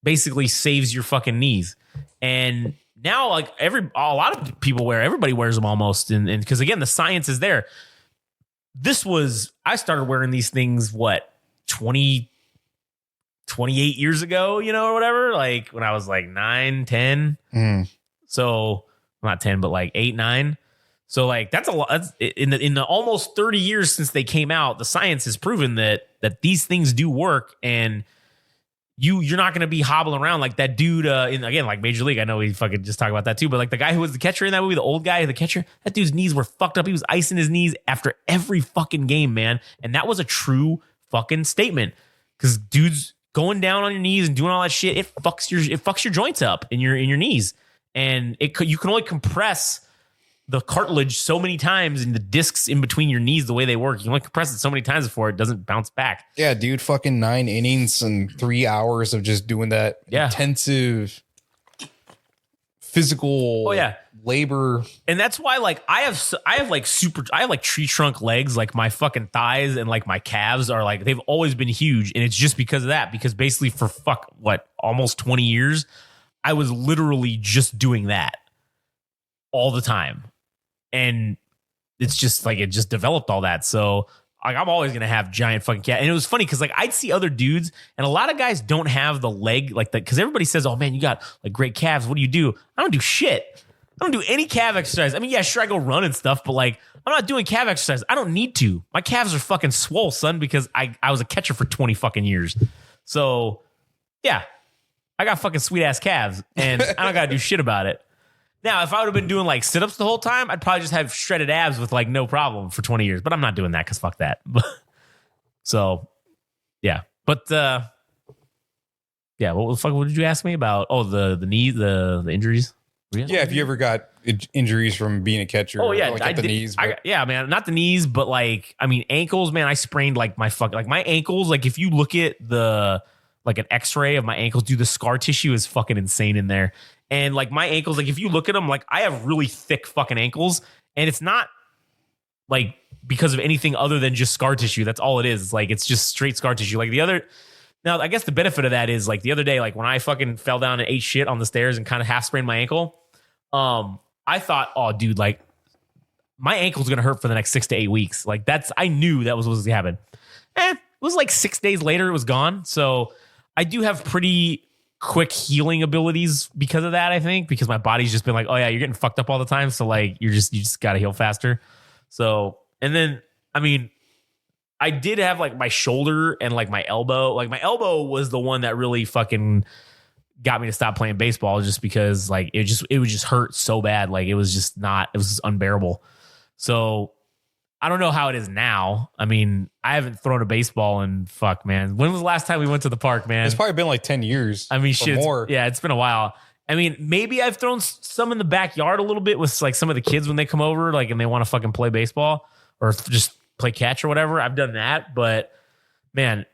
basically saves your fucking knees. And now like everybody wears them almost. And because again, the science is there. I started wearing these things, 20 28 years ago, or whatever, like when I was like 9, 10. So not 10, but like 8, 9. So like that's a lot. That's in the almost 30 years since they came out, the science has proven that these things do work, and you're not going to be hobbling around like that dude again, like Major League. I know we fucking just talk about that too, but like the guy who was the catcher in that movie, the old guy, the catcher, that dude's knees were fucked up. He was icing his knees after every fucking game, man. And that was a true fucking statement, because dudes going down on your knees and doing all that shit, it fucks your joints up in your knees, and you can only compress the cartilage so many times in the discs in between your knees the way they work. You can only compress it so many times before it doesn't bounce back. Yeah, dude, fucking 9 innings and 3 hours of just doing that intensive physical labor. And that's why like I have like tree trunk legs, like my fucking thighs and like my calves are like, they've always been huge. And it's just because of that, because basically for almost 20 years, I was literally just doing that all the time. And it's just like, it just developed all that. So like, I'm always going to have giant fucking calves. And it was funny because like I'd see other dudes, and a lot of guys don't have the leg like that, because everybody says, oh man, you got like great calves. What do you do? I don't do shit. I don't do any calf exercise. I mean, yeah, sure, I go run and stuff, but like I'm not doing calf exercise. I don't need to. My calves are fucking swole, son, because I was a catcher for 20 fucking years. So yeah, I got fucking sweet ass calves, and I don't got to do shit about it. Now, if I would have been doing like sit-ups the whole time, I'd probably just have shredded abs with like no problem for 20 years. But I'm not doing that because fuck that. So, yeah. But yeah, what the fuck? What did you ask me about? Oh, the knee, the injuries. Yeah, if you ever got injuries from being a catcher. Oh yeah, like the knees. Yeah, man, not the knees, but like I mean ankles. Man, I sprained like my ankles. Like if you look at like an X-ray of my ankles, dude, the scar tissue is fucking insane in there. And like my ankles, like if you look at them, like I have really thick fucking ankles, and it's not like because of anything other than just scar tissue. That's all it is. It's like it's just straight scar tissue. Like now I guess the benefit of that is like the other day, like when I fucking fell down and ate shit on the stairs and kind of half sprained my ankle, I thought, oh dude, like my ankle's gonna hurt for the next 6 to 8 weeks. Like I knew that was what was gonna happen. It was like 6 days later, it was gone. So I do have pretty quick healing abilities because of that, I think, because my body's just been like, oh yeah, you're getting fucked up all the time, so like you just gotta heal faster. So, and then I mean I did have like my shoulder and like my elbow. Like my elbow was the one that really fucking got me to stop playing baseball, just because like it would just hurt so bad. Like it was just unbearable. So I don't know how it is now. I mean, I haven't thrown a baseball in man. When was the last time we went to the park, man? It's probably been like 10 years. I mean, shit. More. It's been a while. I mean, maybe I've thrown some in the backyard a little bit with like some of the kids when they come over, like, and they want to fucking play baseball or just play catch or whatever. I've done that, but man,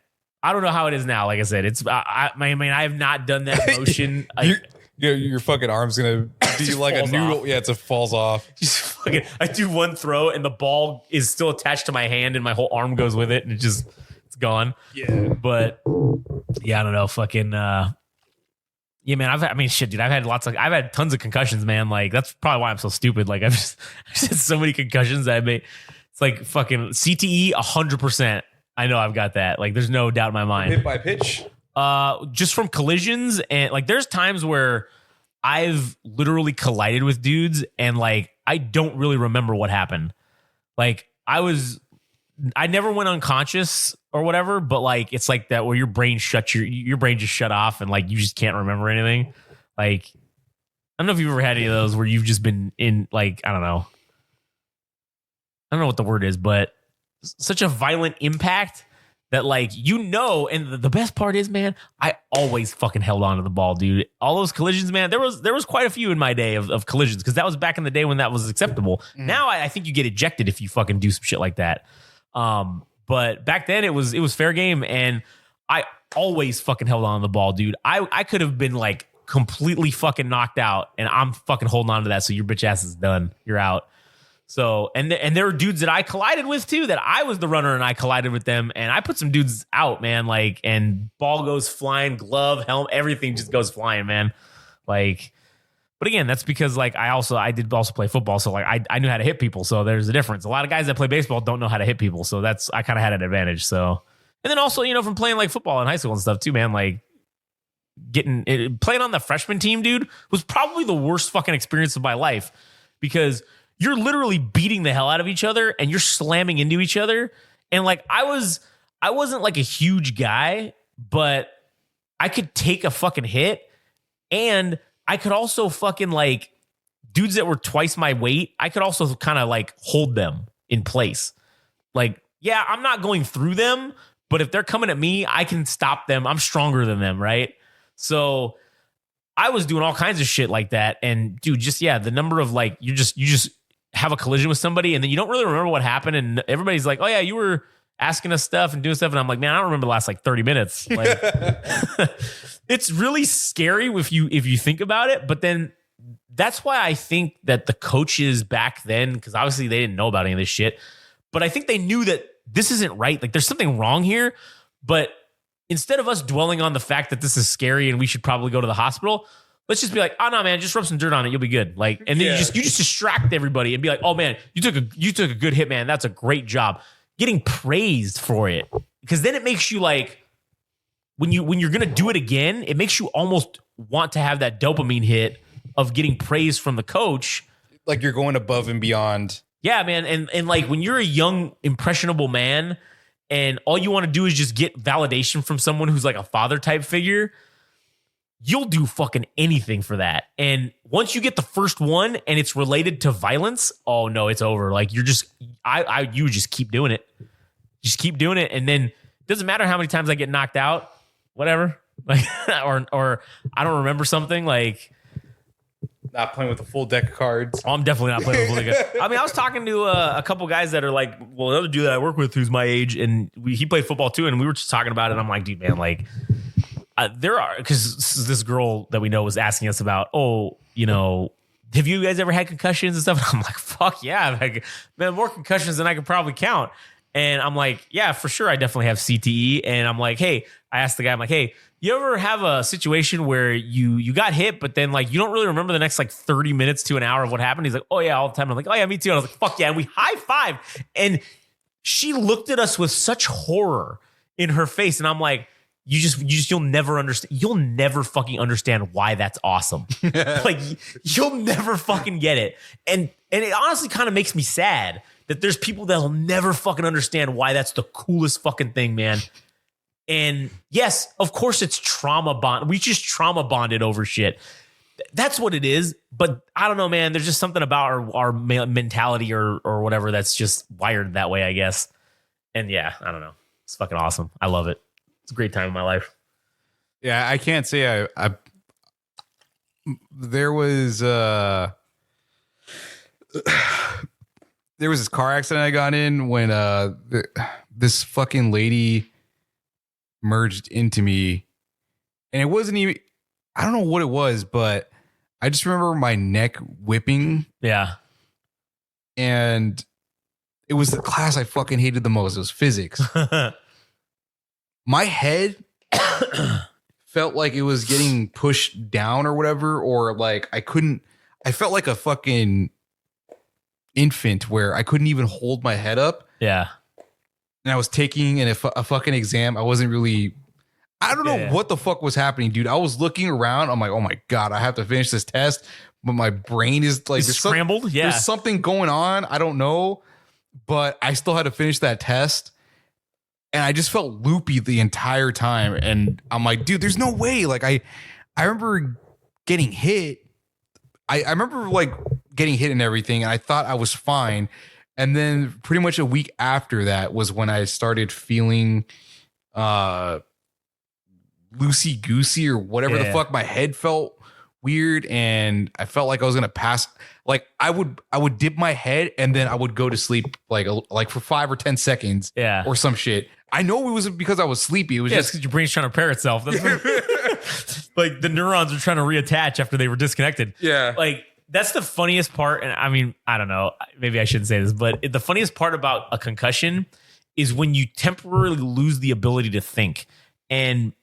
I don't know how it is now. Like I said, I have not done that motion. Your fucking arm's gonna be like a noodle. Off. Yeah, it falls off. Just fucking, I do one throw and the ball is still attached to my hand and my whole arm goes with it and it's gone. Yeah. But yeah, I don't know. Fucking yeah, man. I've had tons of concussions, man. Like that's probably why I'm so stupid. Like I've had so many concussions that it's like fucking CTE 100%. I know I've got that. Like there's no doubt in my mind. Hit by pitch. Just from collisions, and like there's times where I've literally collided with dudes and like I don't really remember what happened. Like I never went unconscious or whatever, but like it's like that where your brain your brain just shut off and like you just can't remember anything. Like I don't know if you've ever had any of those where you've just been in like I don't know what the word is, but such a violent impact that like, and the best part is, man, I always fucking held on to the ball, dude. All those collisions, man, there was quite a few in my day of collisions, because that was back in the day when that was acceptable. Now I think you get ejected if you fucking do some shit like that. But back then it was fair game, and I always fucking held on to the ball, dude. I could have been like completely fucking knocked out, and I'm fucking holding on to that, so your bitch ass is done. You're out. So, and there were dudes that I collided with too, that I was the runner and I collided with them, and I put some dudes out, man, like, and ball goes flying, glove, helmet, everything just goes flying, man. Like, but again, that's because like I did also play football. So like I knew how to hit people. So there's a difference. A lot of guys that play baseball don't know how to hit people. So I kind of had an advantage. So And then also, from playing like football in high school and stuff too, man, like playing on the freshman team, dude, was probably the worst fucking experience of my life because you're literally beating the hell out of each other and you're slamming into each other. And like, I wasn't like a huge guy, but I could take a fucking hit, and I could also fucking like dudes that were twice my weight. I could also kind of like hold them in place. Like, yeah, I'm not going through them, but if they're coming at me, I can stop them. I'm stronger than them, right? So I was doing all kinds of shit like that. And dude, the number of like, you just have a collision with somebody and then you don't really remember what happened. And everybody's like, oh yeah, you were asking us stuff and doing stuff. And I'm like, man, I don't remember the last like 30 minutes. Like, it's really scary if you think about it. But then that's why I think that the coaches back then, because obviously they didn't know about any of this shit, but I think they knew that this isn't right. Like there's something wrong here. But instead of us dwelling on the fact that this is scary and we should probably go to the hospital, let's just be like, oh no, man, just rub some dirt on it. You'll be good. Like, and then you just distract everybody and be like, oh man, you took a good hit, man. That's a great job. Getting praised for it. Because then it makes you like, when you're going to do it again, it makes you almost want to have that dopamine hit of getting praise from the coach. Like you're going above and beyond. Yeah, man. And like when you're a young, impressionable man and all you want to do is just get validation from someone who's like a father type figure, you'll do fucking anything for that. And once you get the first one and it's related to violence, oh no, it's over. Like you just keep doing it. Just keep doing it. And then it doesn't matter how many times I get knocked out, whatever. Like, or I don't remember something, like not playing with a full deck of cards. Oh, I'm definitely not playing with a full deck of cards. I mean, I was talking to a couple guys that are like, well, another dude that I work with who's my age, and he played football too, and we were just talking about it. And I'm like, dude, man, like, there are, because this girl that we know was asking us about, have you guys ever had concussions and stuff? And I'm like, fuck yeah, like, man, more concussions than I could probably count. And I'm like, yeah, for sure, I definitely have CTE. And I'm like, hey, I asked the guy, I'm like, hey, you ever have a situation where you got hit, but then like you don't really remember the next like 30 minutes to an hour of what happened? He's like, oh yeah, all the time. I'm like, oh yeah, me too. And I was like, fuck yeah. And we high five. And she looked at us with such horror in her face. And I'm like, you'll never understand. You'll never fucking understand why that's awesome. Like you'll never fucking get it. And it honestly kind of makes me sad that there's people that'll never fucking understand why that's the coolest fucking thing, man. And yes, of course it's trauma bond. We just trauma bonded over shit. That's what it is. But I don't know, man. There's just something about our mentality or whatever that's just wired that way, I guess. And yeah, I don't know. It's fucking awesome. I love it. It's a great time in my life. Yeah, I can't say I there was this car accident I got in when this fucking lady merged into me, and it wasn't even, I don't know what it was, but I just remember my neck whipping. Yeah. And it was the class I fucking hated the most. It was physics. My head felt like it was getting pushed down or whatever, or like I felt like a fucking infant where I couldn't even hold my head up. Yeah. And I was taking a fucking exam. I wasn't really, I don't know what the fuck was happening, dude. I was looking around. I'm like, oh my God, I have to finish this test. But my brain is like scrambled. There's something going on. I don't know. But I still had to finish that test. And I just felt loopy the entire time. And I'm like, dude, there's no way. Like I remember getting hit. I remember like getting hit and everything. And I thought I was fine. And then pretty much a week after that was when I started feeling loosey goosey or whatever the fuck. My head felt weird and I felt like I was going to pass. Like I would dip my head and then I would go to sleep like for 5 or 10 seconds or some shit. I know it was because I was sleepy. It was just because your brain's trying to repair itself. That's like the neurons are trying to reattach after they were disconnected. Yeah. Like that's the funniest part. And I mean, I don't know, maybe I shouldn't say this, but the funniest part about a concussion is when you temporarily lose the ability to think. And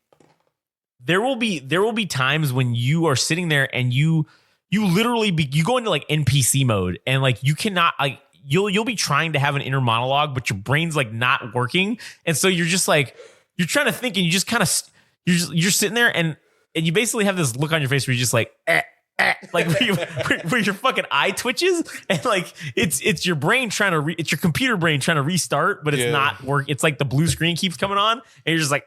there will be times when you are sitting there and you literally you go into like NPC mode and like you cannot, like you'll be trying to have an inner monologue, but your brain's like not working, and so you're just like you're trying to think, and you just kind of you're sitting there, and you basically have this look on your face where you're just like. Like where your fucking eye twitches, and like it's your brain trying to it's your computer brain trying to restart, but it's not work. It's like the blue screen keeps coming on, and you're just like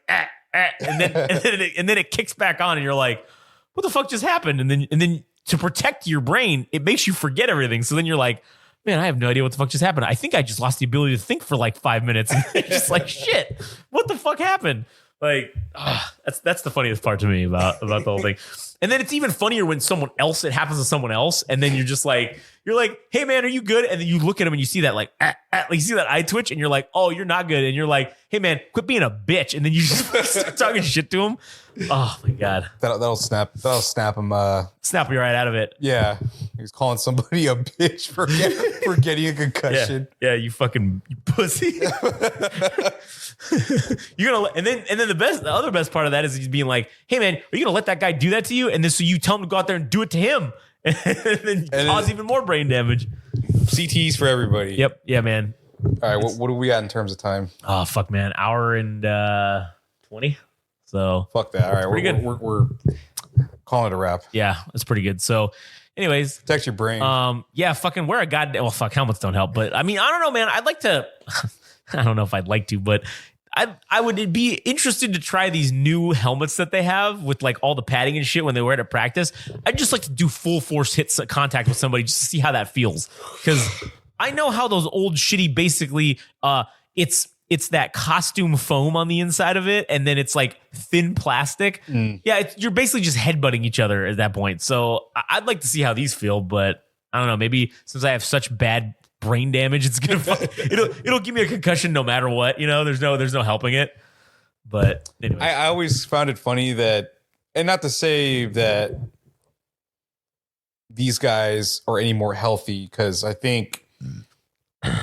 and then it kicks back on, and you're like, what the fuck just happened? And then to protect your brain, it makes you forget everything. So then you're like, man, I have no idea what the fuck just happened. I think I just lost the ability to think for like 5 minutes. And you're just like, shit, what the fuck happened? Like, that's the funniest part to me about the whole thing. And then it's even funnier when it happens to someone else, and then you're like, hey man, are you good? And then you look at him and you see that like you see that eye twitch, and you're like, oh, you're not good. And you're like, hey man, quit being a bitch. And then you just start talking shit to him. Oh my God. That'll snap him. Snap you right out of it. Yeah. He's calling somebody a bitch for getting a concussion. Yeah, you pussy. You're gonna and then the other best part of that is he's being like, hey man, are you gonna let that guy do that to you? And then so you tell him to go out there and do it to him, and then cause even more brain damage. CTs for everybody. Yep. Yeah, man. All right, what do we got in terms of time? Oh fuck, man, hour and 20. So fuck that. All right, we're calling it a wrap. Yeah, that's pretty good. So, anyways, protect your brain. Yeah, fucking wear a goddamn. Well, fuck, helmets don't help. But I mean, I don't know, man. I'd like to. I don't know if I'd like to, but I would be interested to try these new helmets that they have with like all the padding and shit when they wear it at practice. I'd just like to do full force contact with somebody just to see how that feels, because I know how those old shitty basically it's that costume foam on the inside of it, and then it's like thin plastic. Yeah, you're basically just headbutting each other at that point. So I'd like to see how these feel, but I don't know. Maybe since I have such bad brain damage, it's gonna it'll give me a concussion no matter what. You know, there's no helping it. But anyway, I always found it funny that, and not to say that these guys are any more healthy, because I think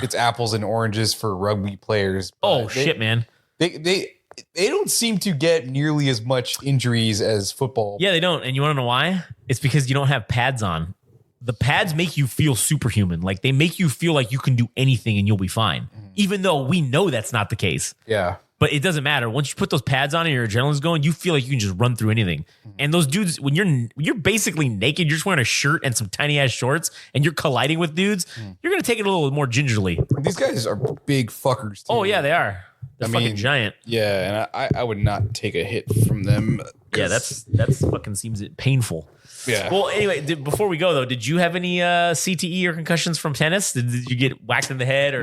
it's apples and oranges for rugby players. Oh shit, man! They don't seem to get nearly as much injuries as football. Yeah, they don't. And you want to know why? It's because you don't have pads on. The pads make you feel superhuman. Like they make you feel like you can do anything and you'll be fine. Even though we know that's not the case. Yeah. But it doesn't matter. Once you put those pads on and your adrenaline's going, you feel like you can just run through anything. And those dudes, when you're basically naked, you're just wearing a shirt and some tiny ass shorts, and you're colliding with dudes, you're gonna take it a little more gingerly. These guys are big fuckers too. Oh yeah, they are. They're fucking giant. Yeah, and I would not take a hit from them. Yeah, that's fucking seems painful. Yeah. Well, anyway, before we go though, did you have any CTE or concussions from tennis? Did you get whacked in the head or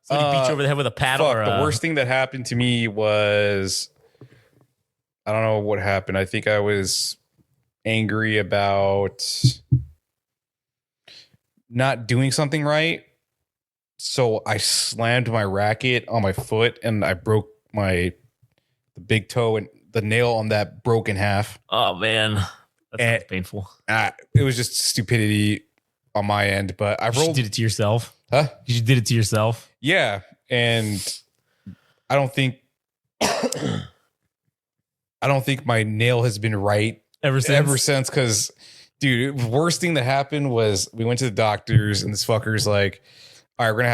somebody beat you over the head with a paddle? Fuck, the worst thing that happened to me was, I don't know what happened. I think I was angry about not doing something right. So I slammed my racket on my foot and I broke the big toe, and the nail on that broke in half. Oh man. That's painful. It was just stupidity on my end, but I rolled. You did it to yourself? Huh? You did it to yourself? Yeah. And I don't think my nail has been right ever since. Because, dude, the worst thing that happened was we went to the doctors and this fucker's like, all right, we're gonna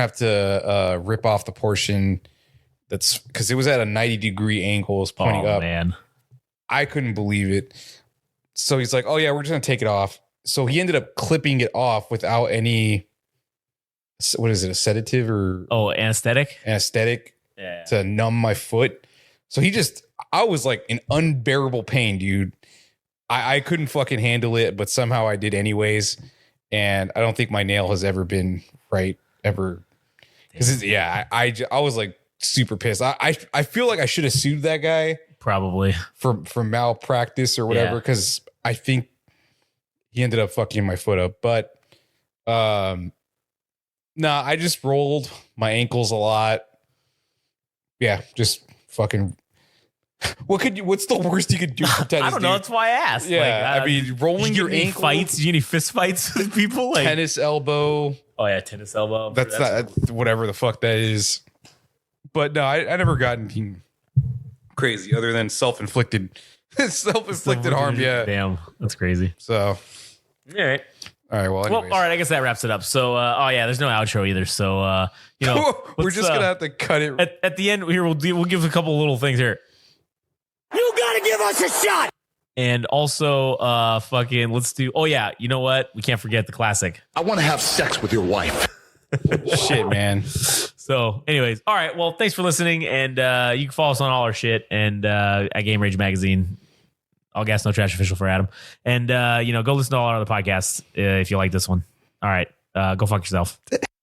have to rip off the portion that's, because it was at a 90-degree angle, it's pointing up. Man. I couldn't believe it. So he's like, oh yeah, we're just gonna take it off. So he ended up clipping it off without any, what is it, a sedative or anesthetic? Anesthetic to numb my foot. So I was like in unbearable pain, dude. I couldn't fucking handle it, but somehow I did anyways. And I don't think my nail has ever been right ever. Because I was like super pissed. I feel like I should have sued that guy. Probably for malpractice or whatever, because I think he ended up fucking my foot up. But I just rolled my ankles a lot. Yeah, just fucking. What's the worst you could do for tennis? I don't know. That's why I asked. Yeah, I mean, rolling your ankle. Fights? Did you get any fist fights with people? Like tennis elbow. Oh yeah, tennis elbow. That's not whatever the fuck that is. But no, I never got anything crazy other than self-inflicted harm. Yeah, damn, that's crazy. So, all right. All right. Well, anyways. all right. I guess that wraps it up. So, there's no outro either. So, we're just gonna have to cut it at the end here. We'll give a couple little things here. You gotta give us a shot. And also, let's do. Oh yeah, you know what? We can't forget the classic. I want to have sex with your wife. Shit, man. So, anyways, all right. Well, thanks for listening, and you can follow us on all our shit and at Game Rage Magazine. All Gas No Trash official for Adam, and go listen to all our other podcasts if you like this one. All right, go fuck yourself.